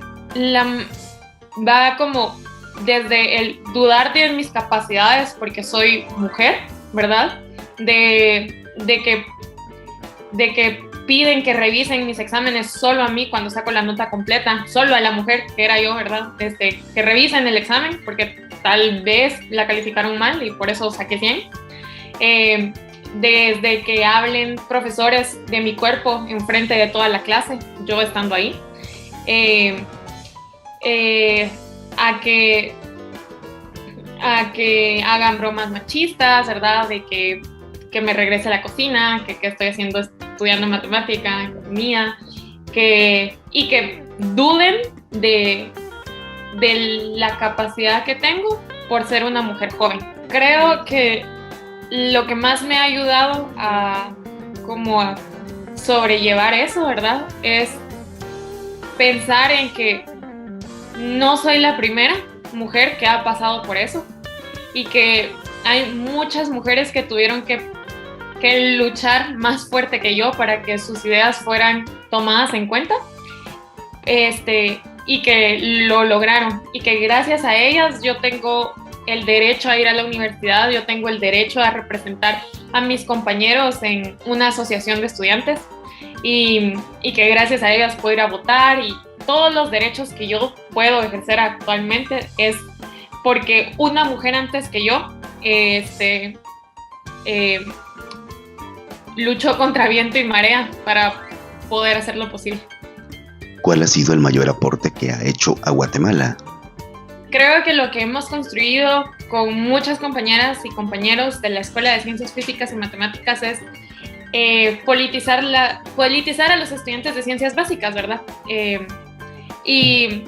va como desde el dudar de mis capacidades porque soy mujer, ¿verdad? De que piden que revisen mis exámenes solo a mí cuando saco la nota completa, solo a la mujer, que era yo, ¿verdad? Desde que revisen el examen, porque tal vez la calificaron mal y por eso saqué 100. Desde que hablen profesores de mi cuerpo enfrente de toda la clase, yo estando ahí. a que hagan bromas machistas, ¿verdad? De que me regrese a la cocina, que estoy estudiando matemática, economía, y que duden de la capacidad que tengo por ser una mujer joven. Creo que lo que más me ha ayudado a sobrellevar eso, ¿verdad? Es pensar en que no soy la primera mujer que ha pasado por eso y que hay muchas mujeres que tuvieron que luchar más fuerte que yo para que sus ideas fueran tomadas en cuenta, y que lo lograron, y que gracias a ellas yo tengo el derecho a ir a la universidad, yo tengo el derecho a representar a mis compañeros en una asociación de estudiantes, y que gracias a ellas puedo ir a votar, y todos los derechos que yo puedo ejercer actualmente es porque una mujer antes que yo luchó contra viento y marea para poder hacerlo posible. ¿Cuál ha sido el mayor aporte que ha hecho a Guatemala? Creo que lo que hemos construido con muchas compañeras y compañeros de la Escuela de Ciencias Físicas y Matemáticas es politizar a los estudiantes de ciencias básicas, ¿verdad? Y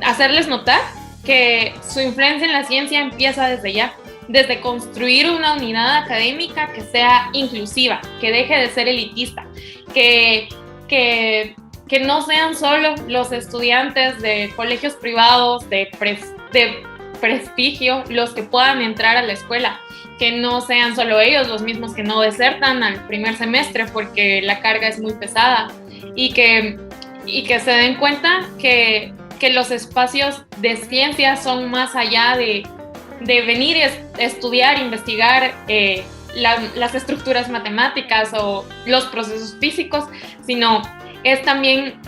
hacerles notar que su influencia en la ciencia empieza desde ya, desde construir una unidad académica que sea inclusiva, que deje de ser elitista, que no sean solo los estudiantes de colegios privados de prestigio los que puedan entrar a la escuela, que no sean solo ellos los mismos que no desertan al primer semestre porque la carga es muy pesada, y que se den cuenta que los espacios de ciencia son más allá de venir a estudiar, investigar las estructuras matemáticas o los procesos físicos, sino es también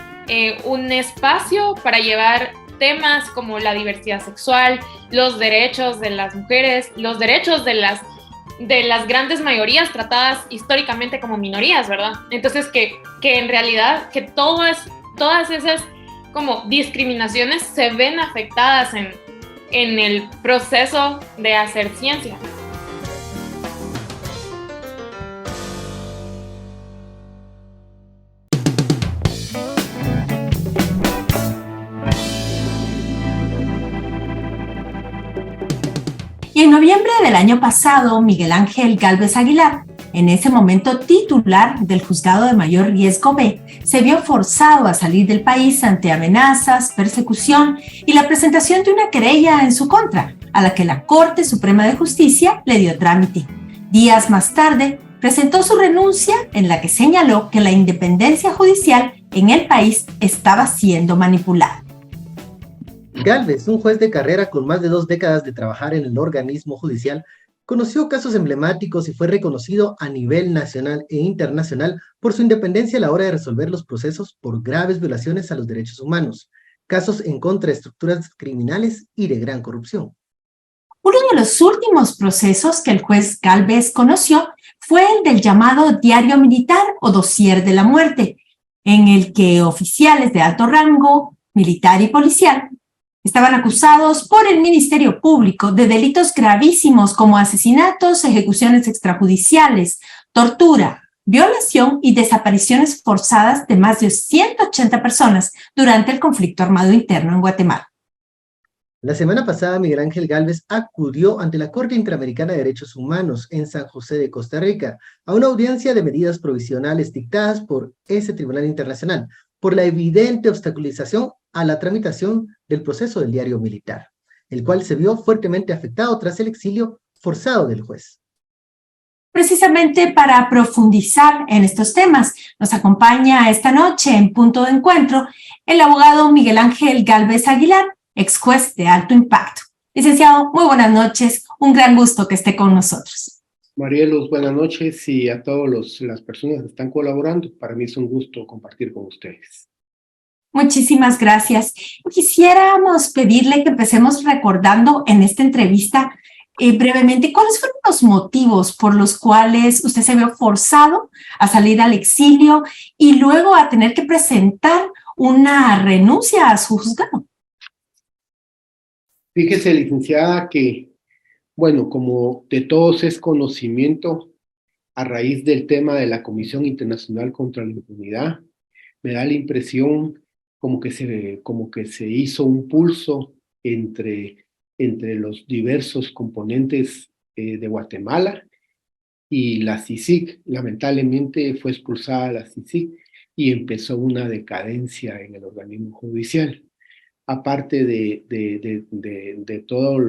un espacio para llevar temas como la diversidad sexual, los derechos de las mujeres, los derechos de las grandes mayorías tratadas históricamente como minorías, ¿verdad? Entonces que en realidad que todas esas como discriminaciones se ven afectadas en el proceso de hacer ciencia. Y en noviembre del año pasado, Miguel Ángel Gálvez Aguilar, en ese momento titular del Juzgado de Mayor Riesgo B, se vio forzado a salir del país ante amenazas, persecución y la presentación de una querella en su contra, a la que la Corte Suprema de Justicia le dio trámite. Días más tarde, presentó su renuncia en la que señaló que la independencia judicial en el país estaba siendo manipulada. Gálvez, un juez de carrera con más de 2 décadas de trabajar en el organismo judicial, conoció casos emblemáticos y fue reconocido a nivel nacional e internacional por su independencia a la hora de resolver los procesos por graves violaciones a los derechos humanos, casos en contra de estructuras criminales y de gran corrupción. Uno de los últimos procesos que el juez Gálvez conoció fue el del llamado Diario Militar o Dossier de la Muerte, en el que oficiales de alto rango, militar y policial, estaban acusados por el Ministerio Público de delitos gravísimos como asesinatos, ejecuciones extrajudiciales, tortura, violación y desapariciones forzadas de más de 180 personas durante el conflicto armado interno en Guatemala. La semana pasada, Miguel Ángel Gálvez acudió ante la Corte Interamericana de Derechos Humanos en San José de Costa Rica a una audiencia de medidas provisionales dictadas por ese tribunal internacional por la evidente obstaculización a la tramitación del proceso del diario militar, el cual se vio fuertemente afectado tras el exilio forzado del juez. Precisamente para profundizar en estos temas, nos acompaña esta noche en Punto de Encuentro el abogado Miguel Ángel Gálvez Aguilar, ex juez de alto impacto. Licenciado, muy buenas noches, un gran gusto que esté con nosotros. Marielos, buenas noches, y a todas las personas que están colaborando. Para mí es un gusto compartir con ustedes. Muchísimas gracias. Quisiéramos pedirle que empecemos recordando en esta entrevista brevemente cuáles fueron los motivos por los cuales usted se vio forzado a salir al exilio y luego a tener que presentar una renuncia a su juzgado. Fíjese, licenciada, que, bueno, como de todos es conocimiento, a raíz del tema de la Comisión Internacional contra la Impunidad, me da la impresión como que se hizo un pulso entre los diversos componentes de Guatemala y la CICIG. Lamentablemente fue expulsada la CICIG y empezó una decadencia en el organismo judicial. Aparte de toda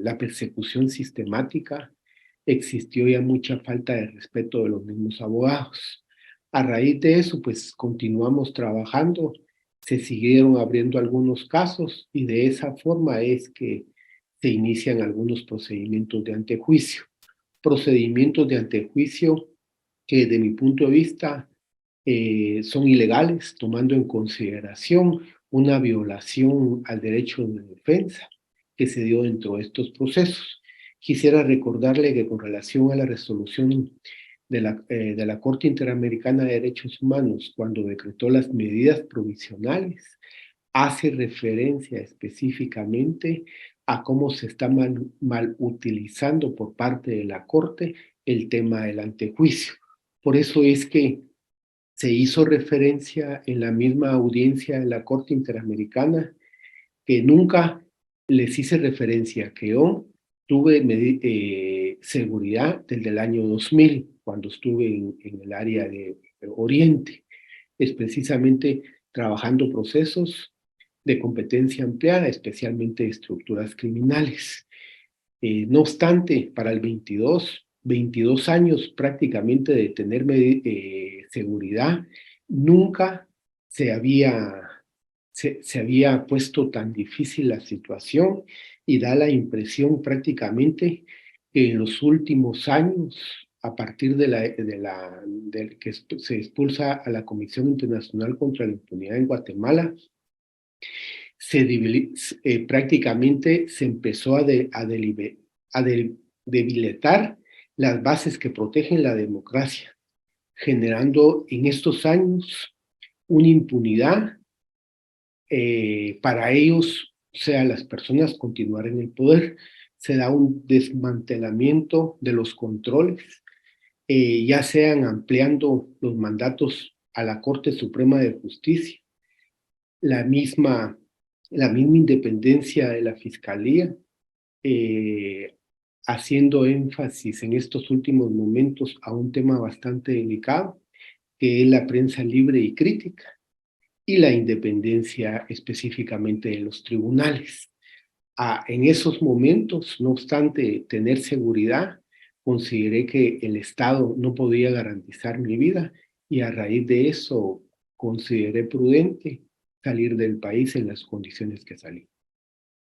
la persecución sistemática, existió ya mucha falta de respeto de los mismos abogados. A raíz de eso, pues continuamos trabajando, se siguieron abriendo algunos casos y de esa forma es que se inician algunos procedimientos de antejuicio. Procedimientos de antejuicio que de mi punto de vista son ilegales, tomando en consideración una violación al derecho de defensa que se dio dentro de estos procesos. Quisiera recordarle que con relación a la resolución de la Corte Interamericana de Derechos Humanos, cuando decretó las medidas provisionales, hace referencia específicamente a cómo se está mal utilizando por parte de la Corte el tema del antejuicio. Por eso es que se hizo referencia en la misma audiencia de la Corte Interamericana, que nunca les hice referencia, que yo tuve seguridad desde el año 2000, cuando estuve en el área de Oriente, es precisamente trabajando procesos de competencia ampliada, especialmente de estructuras criminales. No obstante, para el 22 años prácticamente de tener seguridad, nunca se había puesto tan difícil la situación y da la impresión prácticamente que en los últimos años, a partir de que se expulsa a la Comisión Internacional contra la Impunidad en Guatemala, prácticamente se empezó a debilitar las bases que protegen la democracia, generando en estos años una impunidad para ellos, o sea, las personas continuar en el poder. Se da un desmantelamiento de los controles, ya sean ampliando los mandatos a la Corte Suprema de Justicia, la misma independencia de la Fiscalía, haciendo énfasis en estos últimos momentos a un tema bastante delicado, que es la prensa libre y crítica, y la independencia específicamente de los tribunales. En esos momentos, no obstante tener seguridad, consideré que el Estado no podía garantizar mi vida y a raíz de eso consideré prudente salir del país en las condiciones que salí.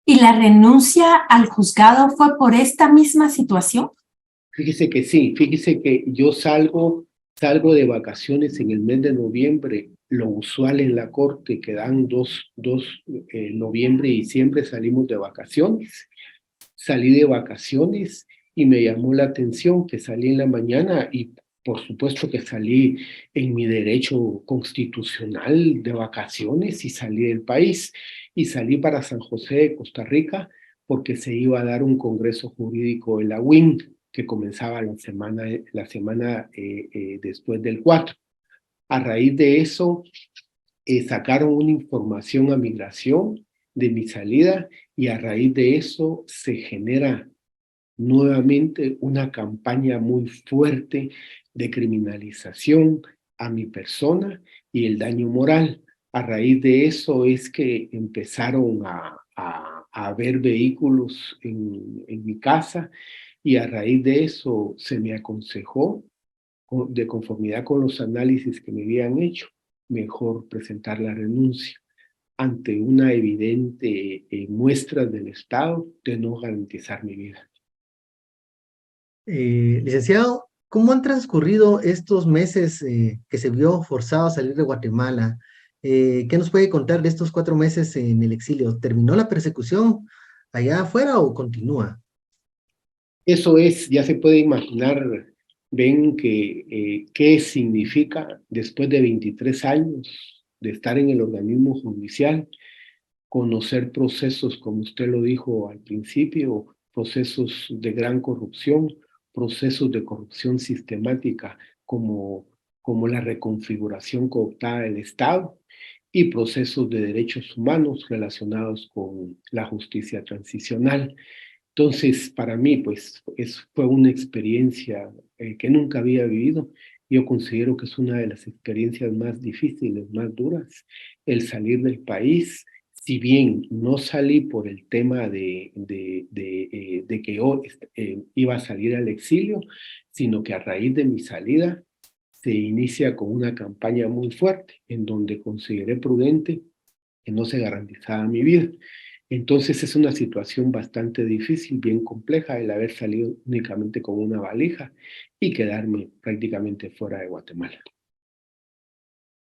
¿Y la renuncia al juzgado fue por esta misma situación? Fíjese que sí, fíjese que yo salgo de vacaciones en el mes de noviembre, lo usual en la Corte, que dan noviembre y diciembre salimos de vacaciones. Salí de vacaciones y me llamó la atención que salí en la mañana y por supuesto que salí en mi derecho constitucional de vacaciones y salí del país y salí para San José de Costa Rica porque se iba a dar un congreso jurídico en la UIN que comenzaba la semana después del 4. A raíz de eso, sacaron una información a migración de mi salida y a raíz de eso se genera nuevamente una campaña muy fuerte de criminalización a mi persona y el daño moral. A raíz de eso es que empezaron a ver vehículos en mi casa y a raíz de eso se me aconsejó, de conformidad con los análisis que me habían hecho, mejor presentar la renuncia ante una evidente muestra del Estado de no garantizar mi vida. Licenciado, ¿cómo han transcurrido estos meses que se vio forzado a salir de Guatemala? ¿Qué nos puede contar de estos 4 meses en el exilio? ¿Terminó la persecución allá afuera o continúa? Eso es, ya se puede imaginar, ven qué significa después de 23 años de estar en el organismo judicial, conocer procesos, como usted lo dijo al principio, procesos de gran corrupción, procesos de corrupción sistemática como la reconfiguración cooptada del Estado y procesos de derechos humanos relacionados con la justicia transicional. Entonces, para mí, pues, fue una experiencia que nunca había vivido. Yo considero que es una de las experiencias más difíciles, más duras, el salir del país. Si bien no salí por el tema de que yo iba a salir al exilio, sino que a raíz de mi salida se inicia con una campaña muy fuerte, en donde consideré prudente que no se garantizaba mi vida. Entonces es una situación bastante difícil, bien compleja, el haber salido únicamente con una valija y quedarme prácticamente fuera de Guatemala.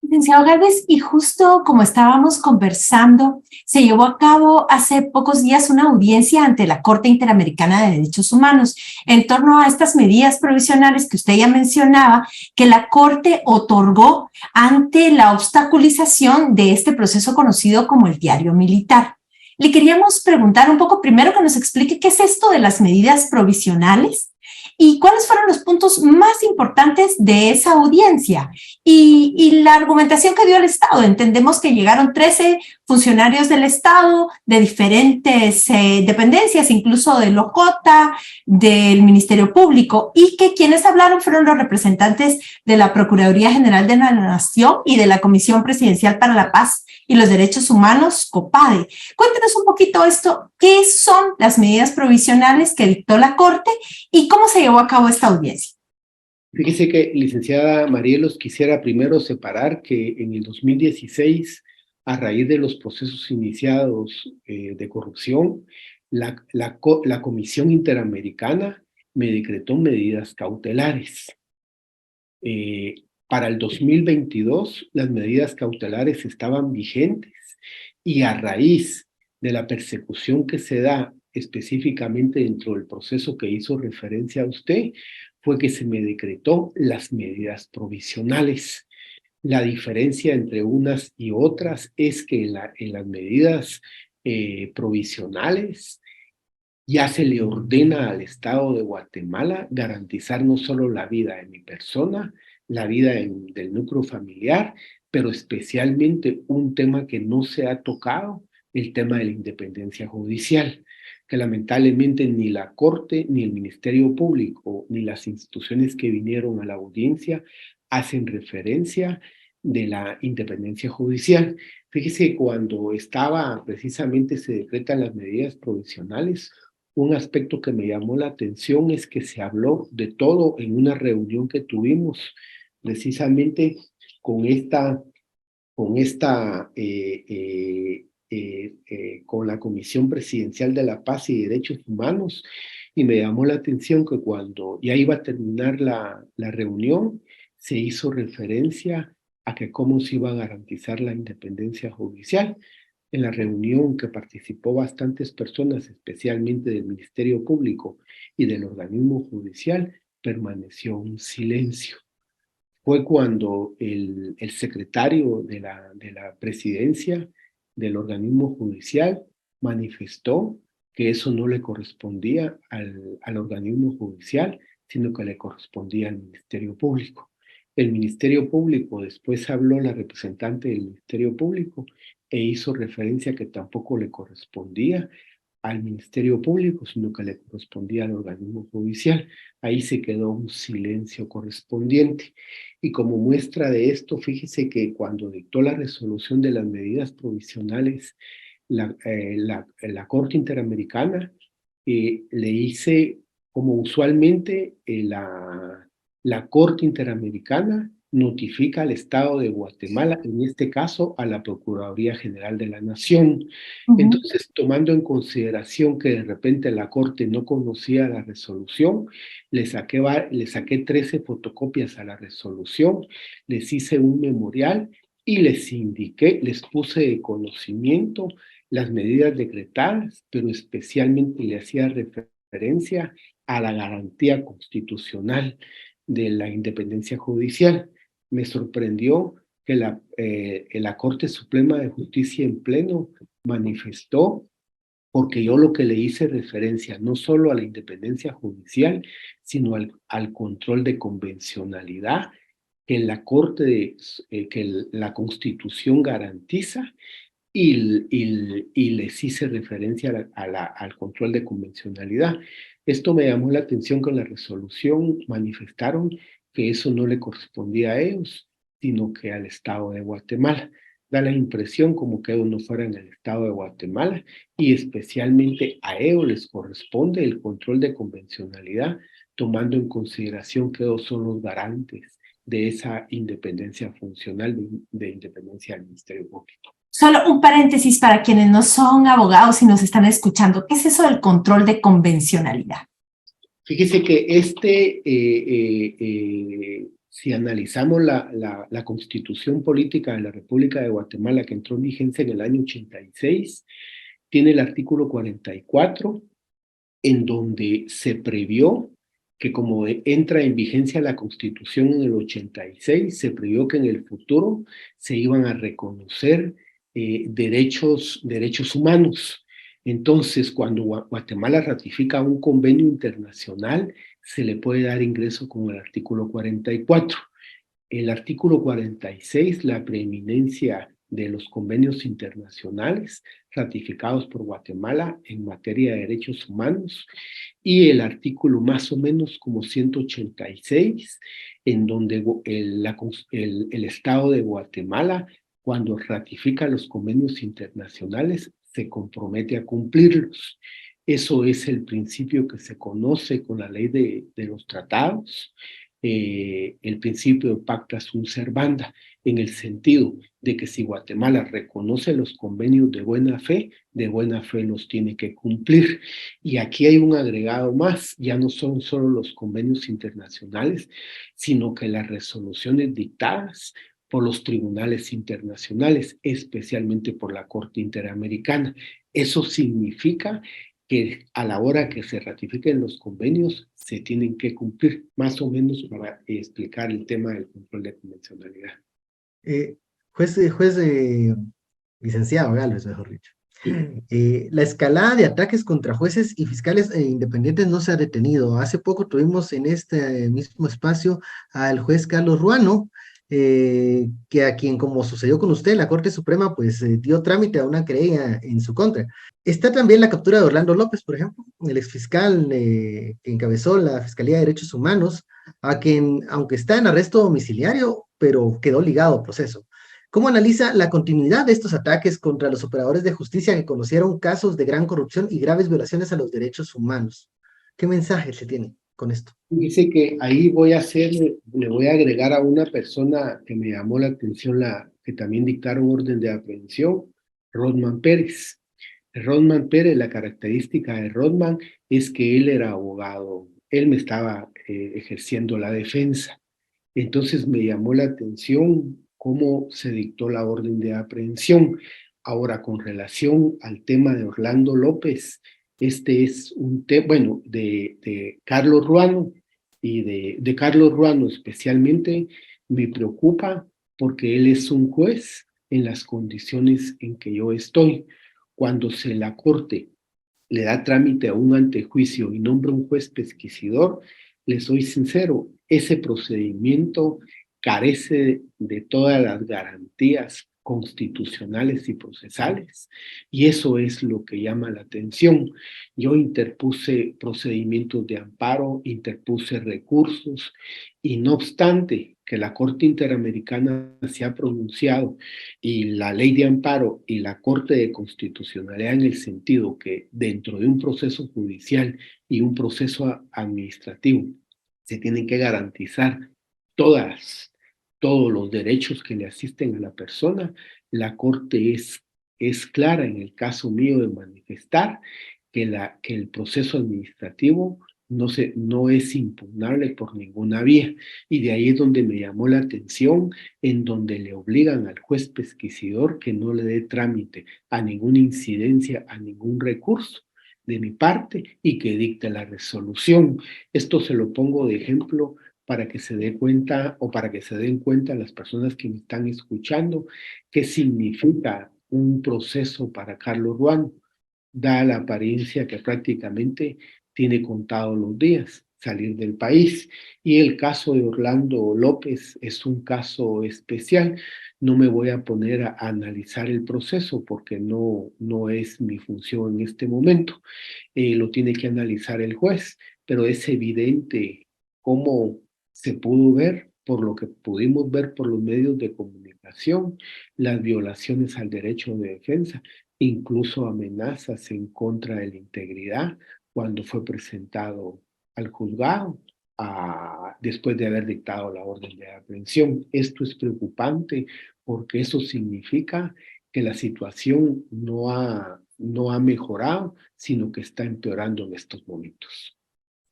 Licenciado Galvez, y justo como estábamos conversando, se llevó a cabo hace pocos días una audiencia ante la Corte Interamericana de Derechos Humanos en torno a estas medidas provisionales que usted ya mencionaba, que la Corte otorgó ante la obstaculización de este proceso conocido como el diario militar. Le queríamos preguntar un poco primero que nos explique qué es esto de las medidas provisionales y cuáles fueron los puntos más importantes de esa audiencia y la argumentación que dio el Estado. Entendemos que llegaron 13 funcionarios del Estado de diferentes dependencias, incluso del OJOTA, del Ministerio Público, y que quienes hablaron fueron los representantes de la Procuraduría General de la Nación y de la Comisión Presidencial para la Paz y los Derechos Humanos, COPADE. Cuéntenos un poquito esto, ¿qué son las medidas provisionales que dictó la Corte y cómo se llevó a cabo esta audiencia? Fíjese que, licenciada Marielos, quisiera primero separar que en el 2016, a raíz de los procesos iniciados de corrupción, la Comisión Interamericana me decretó medidas cautelares. Para el 2022, las medidas cautelares estaban vigentes y a raíz de la persecución que se da específicamente dentro del proceso que hizo referencia a usted, fue que se me decretó las medidas provisionales. La diferencia entre unas y otras es que en las medidas provisionales ya se le ordena al Estado de Guatemala garantizar no solo la vida de mi persona, la vida del núcleo familiar, pero especialmente un tema que no se ha tocado, el tema de la independencia judicial, que lamentablemente ni la Corte, ni el Ministerio Público, ni las instituciones que vinieron a la audiencia hacen referencia de la independencia judicial. Fíjese, cuando precisamente se decretan las medidas provisionales, un aspecto que me llamó la atención es que se habló de todo en una reunión que tuvimos precisamente con la Comisión Presidencial de la Paz y Derechos Humanos, y me llamó la atención que cuando ya iba a terminar la reunión, se hizo referencia a que cómo se iba a garantizar la independencia judicial. En la reunión, que participó bastantes personas, especialmente del Ministerio Público y del organismo judicial, permaneció un silencio. Fue cuando el secretario de la presidencia del organismo judicial manifestó que eso no le correspondía al organismo judicial, sino que le correspondía al Ministerio Público. El Ministerio Público, después habló la representante del Ministerio Público e hizo referencia a que tampoco le correspondía al Ministerio Público, sino que le correspondía al organismo judicial. Ahí se quedó un silencio correspondiente. Y como muestra de esto, fíjese que cuando dictó la resolución de las medidas provisionales, la Corte Interamericana le hice, como usualmente la Corte Interamericana notifica al Estado de Guatemala, en este caso a la Procuraduría General de la Nación. Entonces, tomando en consideración que de repente la Corte no conocía la resolución, le saqué 13 fotocopias a la resolución, les hice un memorial y les puse de conocimiento las medidas decretadas, pero especialmente le hacía referencia a la garantía constitucional de la independencia judicial. Me sorprendió que la Corte Suprema de Justicia en pleno manifestó, porque yo lo que le hice referencia no solo a la independencia judicial, sino al control de convencionalidad que la Constitución garantiza, y les hice referencia al control de convencionalidad. Esto me llamó la atención que en la resolución manifestaron que eso no le correspondía a ellos, sino que al Estado de Guatemala. Da la impresión como que ellos no fueran el Estado de Guatemala, y especialmente a ellos les corresponde el control de convencionalidad, tomando en consideración que ellos son los garantes de esa independencia funcional, de independencia del Ministerio Público. Solo un paréntesis para quienes no son abogados y nos están escuchando. ¿Qué es eso del control de convencionalidad? Fíjese que si analizamos la Constitución Política de la República de Guatemala, que entró en vigencia en el año 86, tiene el artículo 44, en donde se previó que como entra en vigencia la Constitución en el 86, se previó que en el futuro se iban a reconocer derechos humanos. Entonces, cuando Guatemala ratifica un convenio internacional, se le puede dar ingreso con el artículo 44. El artículo 46, la preeminencia de los convenios internacionales ratificados por Guatemala en materia de derechos humanos, y el artículo más o menos como 186, en donde el Estado de Guatemala, cuando ratifica los convenios internacionales, se compromete a cumplirlos. Eso es el principio que se conoce con la ley de los tratados, el principio de pacta sunt servanda, en el sentido de que si Guatemala reconoce los convenios de buena fe los tiene que cumplir. Y aquí hay un agregado más: ya no son solo los convenios internacionales, sino que las resoluciones dictadas por los tribunales internacionales, especialmente por la Corte Interamericana. Eso significa que a la hora que se ratifiquen los convenios se tienen que cumplir, más o menos para explicar el tema del control de convencionalidad. Licenciado Gálvez, mejor dicho. La escalada de ataques contra jueces y fiscales independientes no se ha detenido. Hace poco tuvimos en este mismo espacio al juez Carlos Ruano, que a quien, como sucedió con usted, la Corte Suprema pues dio trámite a una querella en su contra. Está también la captura de Orlando López, por ejemplo, el exfiscal que encabezó la Fiscalía de Derechos Humanos, a quien, aunque está en arresto domiciliario, pero quedó ligado al proceso. ¿Cómo analiza la continuidad de estos ataques contra los operadores de justicia que conocieron casos de gran corrupción y graves violaciones a los derechos humanos? ¿Qué mensaje se tiene con esto? Dice que ahí le voy a agregar a una persona que me llamó la atención, que también dictaron orden de aprehensión, Rodman Pérez. Rodman Pérez, la característica de Rodman es que él era abogado, él me estaba ejerciendo la defensa. Entonces me llamó la atención cómo se dictó la orden de aprehensión. Ahora, con relación al tema de Orlando López, este es un tema, bueno, de Carlos Ruano, y de Carlos Ruano especialmente me preocupa porque él es un juez en las condiciones en que yo estoy. Cuando la Corte le da trámite a un antejuicio y nombra un juez pesquisidor, le soy sincero, ese procedimiento carece de todas las garantías constitucionales y procesales, y eso es lo que llama la atención. Yo interpuse procedimientos de amparo, interpuse recursos, y no obstante que la Corte Interamericana se ha pronunciado, y la ley de amparo y la Corte de Constitucionalidad, en el sentido que dentro de un proceso judicial y un proceso administrativo se tienen que garantizar todos los derechos que le asisten a la persona, la Corte es clara en el caso mío de manifestar que el proceso administrativo no es impugnable por ninguna vía. Y de ahí es donde me llamó la atención, en donde le obligan al juez pesquisidor que no le dé trámite a ninguna incidencia, a ningún recurso de mi parte, y que dicte la resolución. Esto se lo pongo de ejemplo para que se dé cuenta o para que se den cuenta las personas que me están escuchando qué significa un proceso para Carlos Ruano. Da la apariencia que prácticamente tiene contados los días salir del país. Y el caso de Orlando López es un caso especial. No me voy a poner a analizar el proceso porque no es mi función en este momento. Lo tiene que analizar el juez, pero es evidente cómo se pudo ver, por lo que pudimos ver por los medios de comunicación, las violaciones al derecho de defensa, incluso amenazas en contra de la integridad cuando fue presentado al juzgado después de haber dictado la orden de aprehensión. Esto es preocupante porque eso significa que la situación no ha mejorado, sino que está empeorando en estos momentos.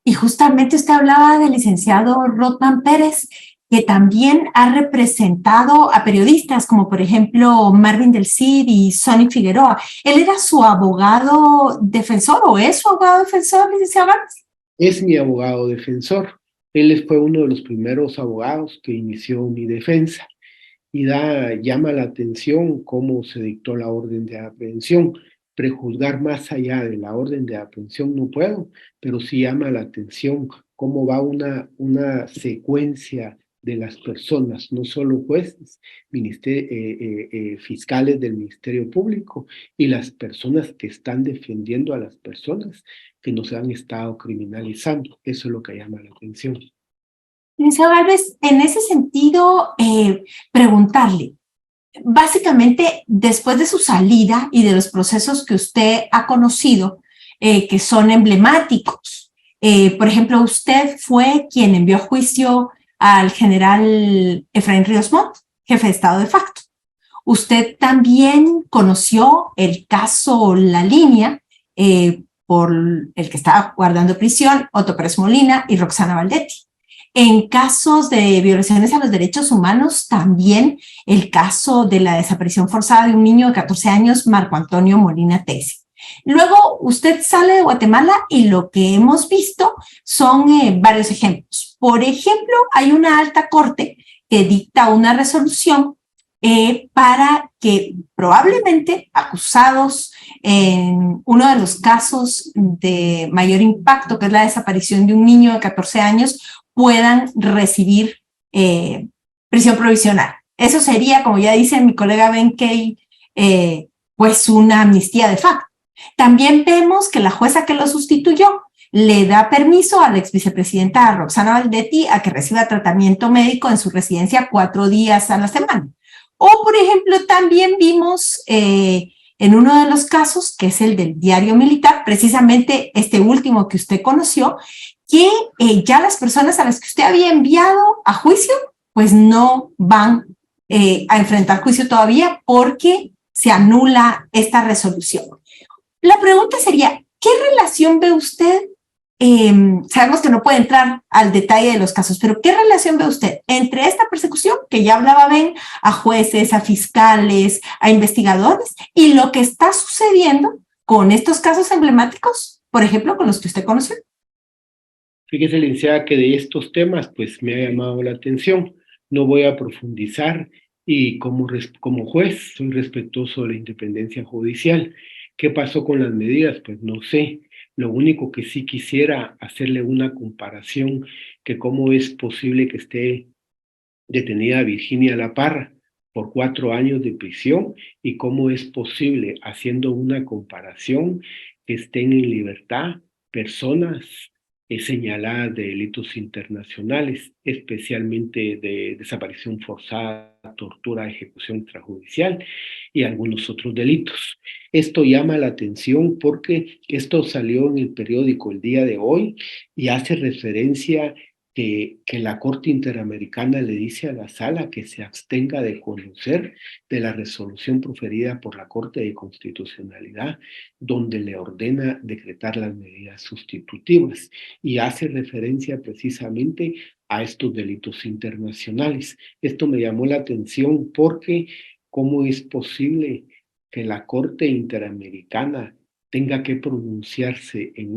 Y justamente usted hablaba del licenciado Rotman Pérez, que también ha representado a periodistas como por ejemplo Marvin del Cid y Sonny Figueroa. ¿Él era su abogado defensor o es su abogado defensor, licenciado Vargas? Es mi abogado defensor. Él fue uno de los primeros abogados que inició mi defensa y llama la atención cómo se dictó la orden de aprehensión. Prejuzgar más allá de la orden de aprehensión no puedo, pero sí llama la atención cómo va una secuencia de las personas, no solo jueces, fiscales del Ministerio Público y las personas que están defendiendo a las personas que nos han estado criminalizando. Eso es lo que llama la atención. Licenciado Gálvez, en ese sentido, preguntarle, básicamente, después de su salida y de los procesos que usted ha conocido, que son emblemáticos, por ejemplo, usted fue quien envió a juicio al general Efraín Ríos Montt, jefe de Estado de facto. Usted también conoció el caso La Línea, por el que estaba guardando prisión, Otto Pérez Molina y Roxana Valdetti. En casos de violaciones a los derechos humanos, también el caso de la desaparición forzada de un niño de 14 años, Marco Antonio Molina Tesi. Luego, usted sale de Guatemala y lo que hemos visto son varios ejemplos. Por ejemplo, hay una alta corte que dicta una resolución para que probablemente acusados en uno de los casos de mayor impacto, que es la desaparición de un niño de 14 años, puedan recibir prisión provisional. Eso sería, como ya dice mi colega Ben Kay, pues una amnistía de facto. También vemos que la jueza que lo sustituyó le da permiso a la ex vicepresidenta Roxana Valdetti a que reciba tratamiento médico en su residencia 4 días a la semana. O, por ejemplo, también vimos en uno de los casos, que es el del diario militar, precisamente este último que usted conoció, que ya las personas a las que usted había enviado a juicio, pues no van a enfrentar juicio todavía porque se anula esta resolución. La pregunta sería, ¿qué relación ve usted? Sabemos que no puede entrar al detalle de los casos, pero ¿qué relación ve usted entre esta persecución, que ya hablaba Ben, a jueces, a fiscales, a investigadores, y lo que está sucediendo con estos casos emblemáticos, por ejemplo, con los que usted conoció? Fíjese, licenciada, que de estos temas pues me ha llamado la atención. No voy a profundizar y como juez soy respetuoso de la independencia judicial. ¿Qué pasó con las medidas? Pues no sé. Lo único que sí quisiera hacerle una comparación, que cómo es posible que esté detenida Virginia La Parra por 4 años de prisión y cómo es posible, haciendo una comparación, que estén en libertad personas señaladas de delitos internacionales, especialmente de desaparición forzada, tortura, ejecución extrajudicial y algunos otros delitos. Esto llama la atención porque esto salió en el periódico el día de hoy y hace referencia que la Corte Interamericana le dice a la Sala que se abstenga de conocer de la resolución proferida por la Corte de Constitucionalidad, donde le ordena decretar las medidas sustitutivas y hace referencia precisamente a estos delitos internacionales. Esto me llamó la atención porque ¿cómo es posible que la Corte Interamericana tenga que pronunciarse en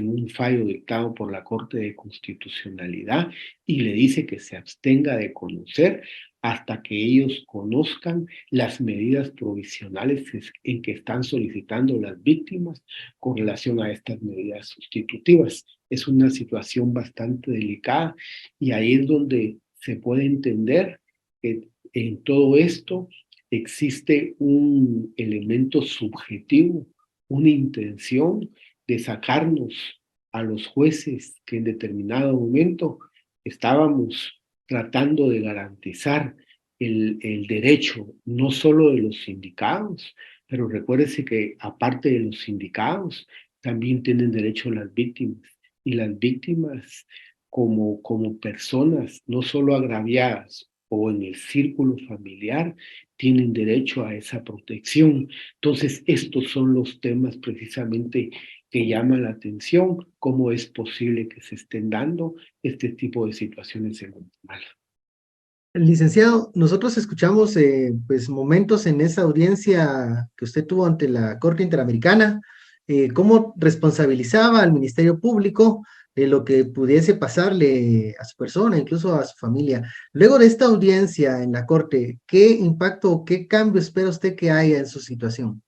un fallo dictado por la Corte de Constitucionalidad y le dice que se abstenga de conocer hasta que ellos conozcan las medidas provisionales en que están solicitando las víctimas con relación a estas medidas sustitutivas. Es una situación bastante delicada y ahí es donde se puede entender que en todo esto existe un elemento subjetivo, una intención de sacarnos a los jueces que en determinado momento estábamos tratando de garantizar el derecho no solo de los sindicados, pero recuérdese que aparte de los sindicados, también tienen derecho las víctimas. Y las víctimas como personas, no solo agraviadas o en el círculo familiar, tienen derecho a esa protección. Entonces, estos son los temas precisamente que llaman la atención, cómo es posible que se estén dando este tipo de situaciones en Guatemala. Licenciado, nosotros escuchamos pues momentos en esa audiencia que usted tuvo ante la Corte Interamericana, cómo responsabilizaba al Ministerio Público de lo que pudiese pasarle a su persona, incluso a su familia. Luego de esta audiencia en la Corte, ¿qué impacto o qué cambio espera usted que haya en su situación?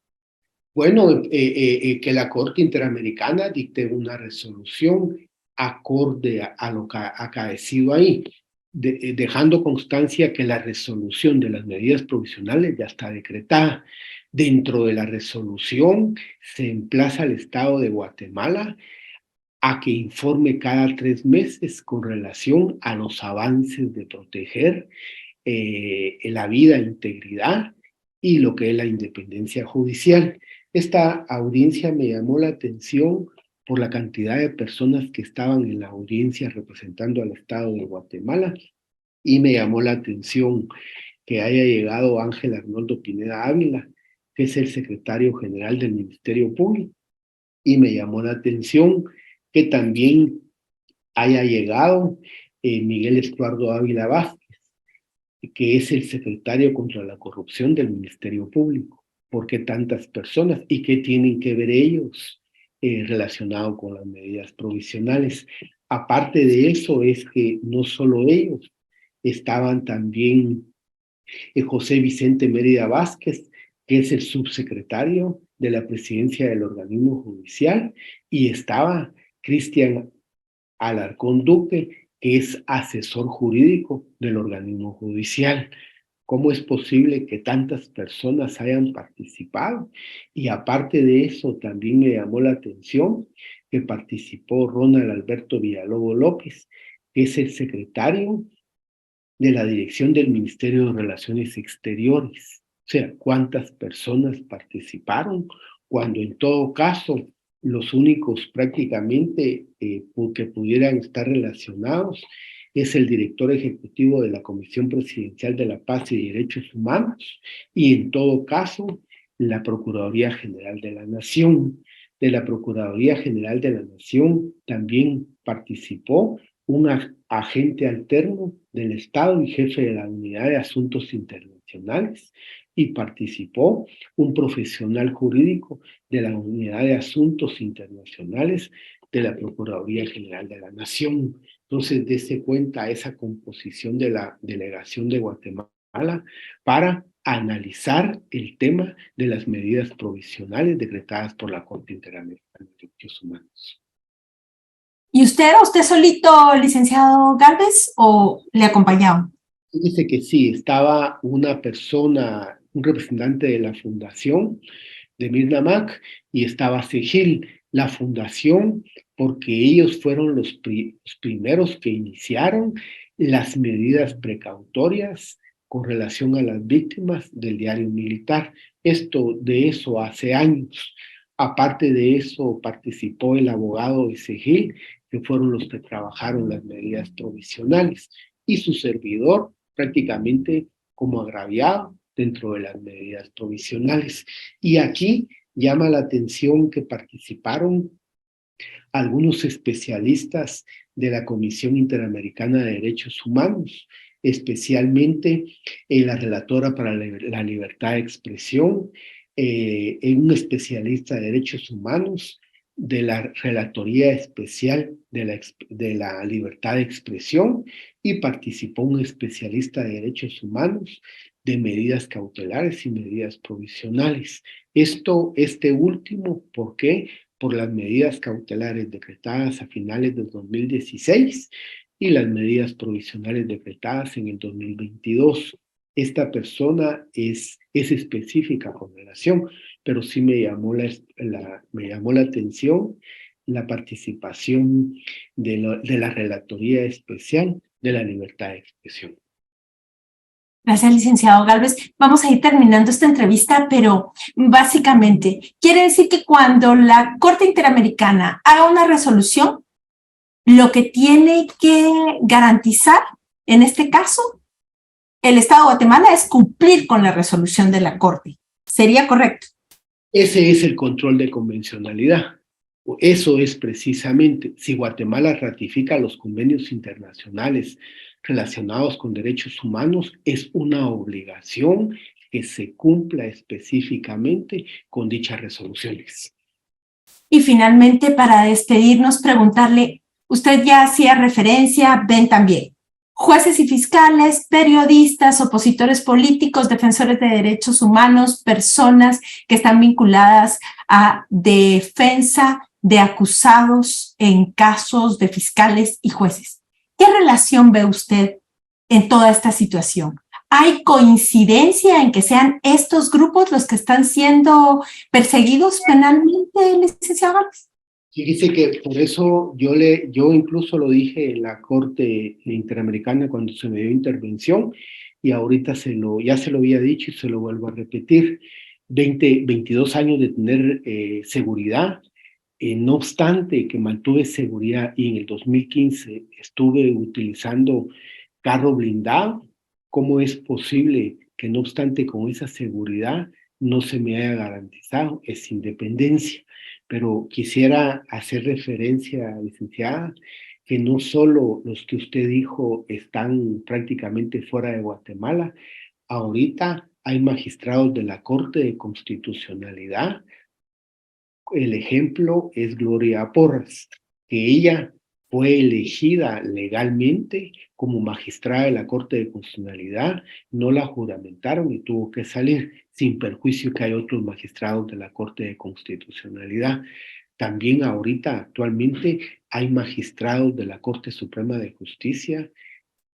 Bueno, que la Corte Interamericana dicte una resolución acorde a lo que ha acaecido ahí, dejando constancia que la resolución de las medidas provisionales ya está decretada. Dentro de la resolución se emplaza al Estado de Guatemala a que informe cada 3 meses con relación a los avances de proteger la vida, integridad y lo que es la independencia judicial. Esta audiencia me llamó la atención por la cantidad de personas que estaban en la audiencia representando al Estado de Guatemala y me llamó la atención que haya llegado Ángel Arnoldo Pineda Ávila, que es el secretario general del Ministerio Público, y me llamó la atención que también haya llegado Miguel Estuardo Ávila Vázquez, que es el secretario contra la corrupción del Ministerio Público. ¿Por qué tantas personas? ¿Y qué tienen que ver ellos relacionado con las medidas provisionales? Aparte de eso, es que no solo ellos, estaban también José Vicente Mérida Vázquez, que es el subsecretario de la presidencia del organismo judicial, y estaba Cristian Alarcón Duque, que es asesor jurídico del organismo judicial. ¿Cómo es posible que tantas personas hayan participado? Y aparte de eso, también me llamó la atención que participó Ronald Alberto Villalobos López, que es el secretario de la dirección del Ministerio de Relaciones Exteriores. O sea, ¿cuántas personas participaron? Cuando en todo caso los únicos prácticamente que pudieran estar relacionados es el director ejecutivo de la Comisión Presidencial de la Paz y Derechos Humanos y en todo caso la Procuraduría General de la Nación. De la Procuraduría General de la Nación también participó un agente alterno del Estado y jefe de la Unidad de Asuntos Internacionales y participó un profesional jurídico de la Unidad de Asuntos Internacionales de la Procuraduría General de la Nación. Entonces, dése cuenta esa composición de la delegación de Guatemala para analizar el tema de las medidas provisionales decretadas por la Corte Interamericana de Derechos Humanos. ¿Y usted solito, licenciado Gálvez, o le acompañaban? Dice que sí, estaba una persona, un representante de la fundación de Mirna Mac y estaba Segil, la fundación, porque ellos fueron los primeros que iniciaron las medidas precautorias con relación a las víctimas del diario militar. De eso hace años. Aparte de eso, participó el abogado de Segil, que fueron los que trabajaron las medidas provisionales, y su servidor prácticamente como agraviado dentro de las medidas provisionales. Y aquí llama la atención que participaron algunos especialistas de la Comisión Interamericana de Derechos Humanos, especialmente la relatora para la libertad de expresión, un especialista de derechos humanos de la Relatoría Especial de la Libertad de Expresión, y participó un especialista de derechos humanos de medidas cautelares y medidas provisionales. Este último, ¿por qué? Por las medidas cautelares decretadas a finales del 2016 y las medidas provisionales decretadas en el 2022. Esta persona es específica con relación, pero sí me llamó la atención la participación de la Relatoría Especial de la Libertad de Expresión. Gracias, licenciado Gálvez. Vamos a ir terminando esta entrevista, pero básicamente quiere decir que cuando la Corte Interamericana haga una resolución, lo que tiene que garantizar, en este caso, el Estado de Guatemala es cumplir con la resolución de la Corte. ¿Sería correcto? Ese es el control de convencionalidad. Eso es precisamente, si Guatemala ratifica los convenios internacionales relacionados con derechos humanos, es una obligación que se cumpla específicamente con dichas resoluciones. Y finalmente, para despedirnos, preguntarle, usted ya hacía referencia, ven también, jueces y fiscales, periodistas, opositores políticos, defensores de derechos humanos, personas que están vinculadas a defensa de acusados en casos de fiscales y jueces. ¿Qué relación ve usted en toda esta situación? ¿Hay coincidencia en que sean estos grupos los que están siendo perseguidos penalmente, licenciado Gálvez? Fíjese que por eso yo incluso lo dije en la Corte Interamericana cuando se me dio intervención, y ahorita ya se lo había dicho y se lo vuelvo a repetir. 22 años de tener seguridad, no obstante que mantuve seguridad y en el 2015 estuve utilizando carro blindado, ¿cómo es posible que no obstante con esa seguridad no se me haya garantizado esa independencia? Pero quisiera hacer referencia, licenciada, que no solo los que usted dijo están prácticamente fuera de Guatemala. Ahorita hay magistrados de la Corte de Constitucionalidad. El ejemplo es Gloria Porras, que ella fue elegida legalmente como magistrada de la Corte de Constitucionalidad, no la juramentaron y tuvo que salir, sin perjuicio que hay otros magistrados de la Corte de Constitucionalidad. También ahorita, actualmente, hay magistrados de la Corte Suprema de Justicia,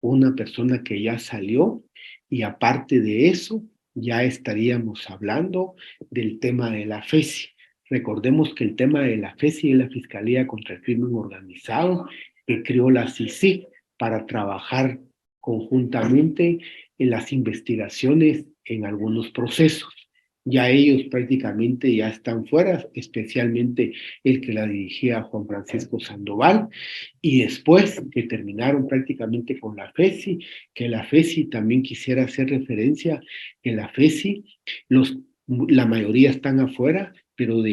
una persona que ya salió, y aparte de eso, ya estaríamos hablando del tema de la FESI. Recordemos que el tema de la FESI es la Fiscalía contra el Crimen Organizado, que creó la CICIG para trabajar conjuntamente en las investigaciones en algunos procesos. Ya ellos prácticamente ya están fuera, especialmente el que la dirigía Juan Francisco Sandoval, y después que terminaron prácticamente con la FESI, que la FESI también quisiera hacer referencia, que la FESI, la mayoría están afuera, pero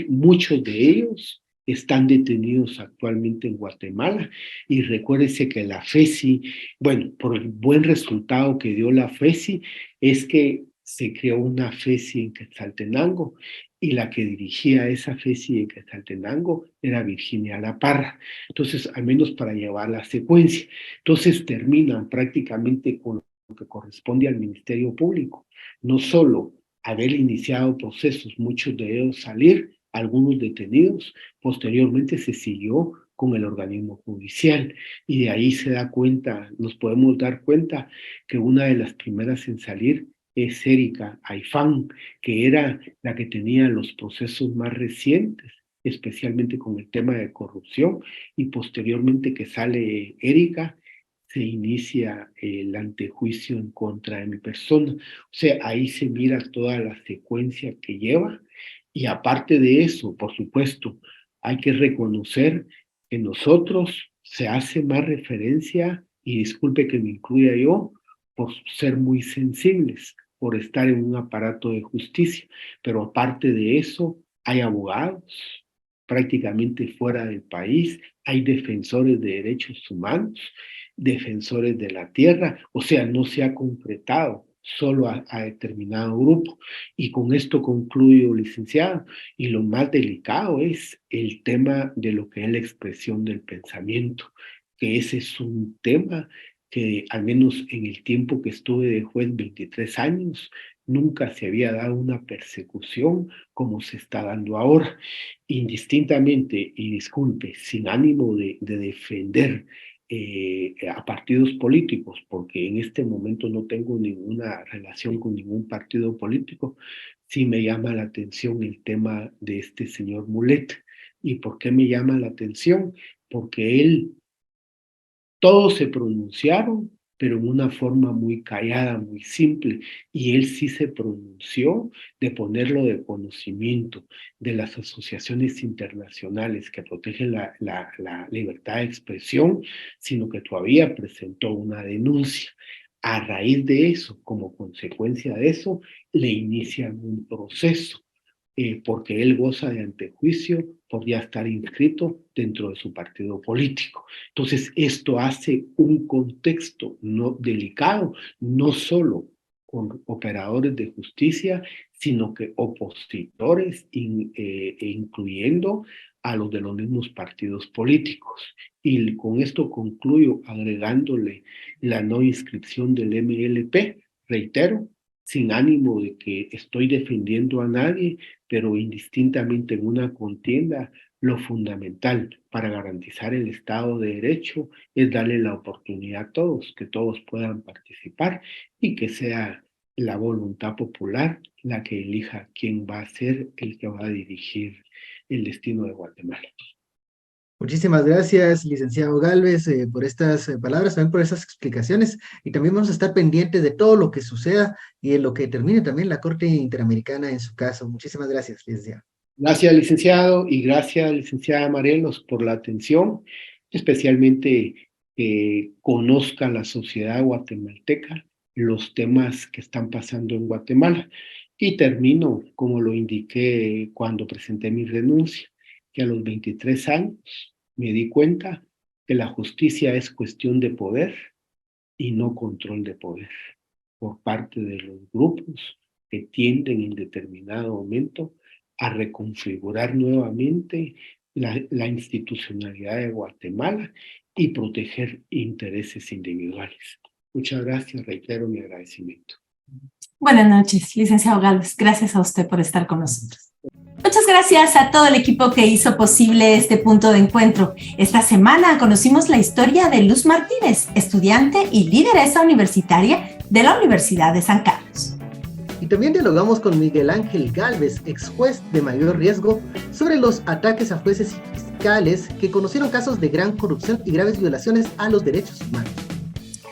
muchos de ellos están detenidos actualmente en Guatemala. Y recuérdese que la FESI, bueno, por el buen resultado que dio la FESI, es que se creó una FESI en Quetzaltenango, y la que dirigía esa FESI en Quetzaltenango era Virginia La Parra. Entonces, al menos para llevar la secuencia. Entonces, terminan prácticamente con lo que corresponde al Ministerio Público. No solo haber iniciado procesos, muchos de ellos salir, algunos detenidos, posteriormente se siguió con el organismo judicial, y de ahí se da cuenta, nos podemos dar cuenta que una de las primeras en salir es Erika Aifán, que era la que tenía los procesos más recientes, especialmente con el tema de corrupción, y posteriormente que sale Erika, se inicia el antejuicio en contra de mi persona. O sea, ahí se mira toda la secuencia que lleva, y aparte de eso, por supuesto, hay que reconocer que nosotros se hace más referencia, y disculpe que me incluya yo, por ser muy sensibles, por estar en un aparato de justicia, pero aparte de eso, hay abogados prácticamente fuera del país, hay defensores de derechos humanos, defensores de la tierra, o sea, no se ha concretado solo a determinado grupo. Y con esto concluyo, licenciado, y lo más delicado es el tema de lo que es la expresión del pensamiento, que ese es un tema que al menos en el tiempo que estuve de juez, 23 años, nunca se había dado una persecución como se está dando ahora. Indistintamente, y disculpe, sin ánimo de defender a partidos políticos, porque en este momento no tengo ninguna relación con ningún partido político, sí me llama la atención el tema de este señor Mulet. ¿Y por qué me llama la atención? Porque todos se pronunciaron, pero en una forma muy callada, muy simple, y él sí se pronunció de ponerlo de conocimiento de las asociaciones internacionales que protegen la libertad de expresión, sino que todavía presentó una denuncia. A raíz de eso, como consecuencia de eso, le inician un proceso, porque él goza de antejuicio por ya estar inscrito dentro de su partido político. Entonces, esto hace un contexto delicado, no solo con operadores de justicia, sino que opositores, incluyendo a los de los mismos partidos políticos. Y con esto concluyo agregándole la no inscripción del MLP, reitero, sin ánimo de que estoy defendiendo a nadie, pero indistintamente en una contienda, lo fundamental para garantizar el Estado de Derecho es darle la oportunidad a todos, que todos puedan participar y que sea la voluntad popular la que elija quién va a ser el que va a dirigir el destino de Guatemala. Muchísimas gracias, licenciado Gálvez, por estas palabras, también por esas explicaciones, y también vamos a estar pendientes de todo lo que suceda y de lo que termine también la Corte Interamericana en su caso. Muchísimas gracias, licenciado. Gracias, licenciado, y gracias, licenciada Morelos, por la atención, especialmente que conozca la sociedad guatemalteca los temas que están pasando en Guatemala. Y termino, como lo indiqué cuando presenté mi renuncia, que a los 23 años me di cuenta que la justicia es cuestión de poder y no control de poder por parte de los grupos que tienden en determinado momento a reconfigurar nuevamente la institucionalidad de Guatemala y proteger intereses individuales. Muchas gracias, reitero mi agradecimiento. Buenas noches, licenciado Gálvez. Gracias a usted por estar con nosotros. Muchas gracias a todo el equipo que hizo posible este punto de encuentro. Esta semana conocimos la historia de Luz Martínez, estudiante y lideresa universitaria de la Universidad de San Carlos. Y también dialogamos con Miguel Ángel Gálvez, ex juez de mayor riesgo, sobre los ataques a jueces y fiscales que conocieron casos de gran corrupción y graves violaciones a los derechos humanos.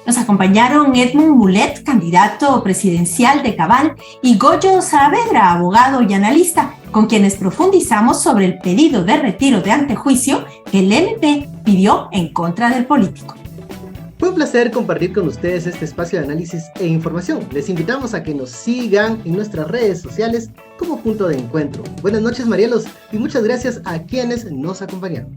Nos acompañaron Edmund Mulet, candidato presidencial de Cabal, y Goyo Saavedra, abogado y analista, con quienes profundizamos sobre el pedido de retiro de antejuicio que el MP pidió en contra del político. Fue un placer compartir con ustedes este espacio de análisis e información. Les invitamos a que nos sigan en nuestras redes sociales como Punto de Encuentro. Buenas noches, Marielos, y muchas gracias a quienes nos acompañaron.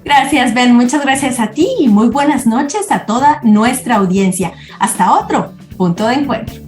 Gracias, Ben. Muchas gracias a ti y muy buenas noches a toda nuestra audiencia. Hasta otro Punto de Encuentro.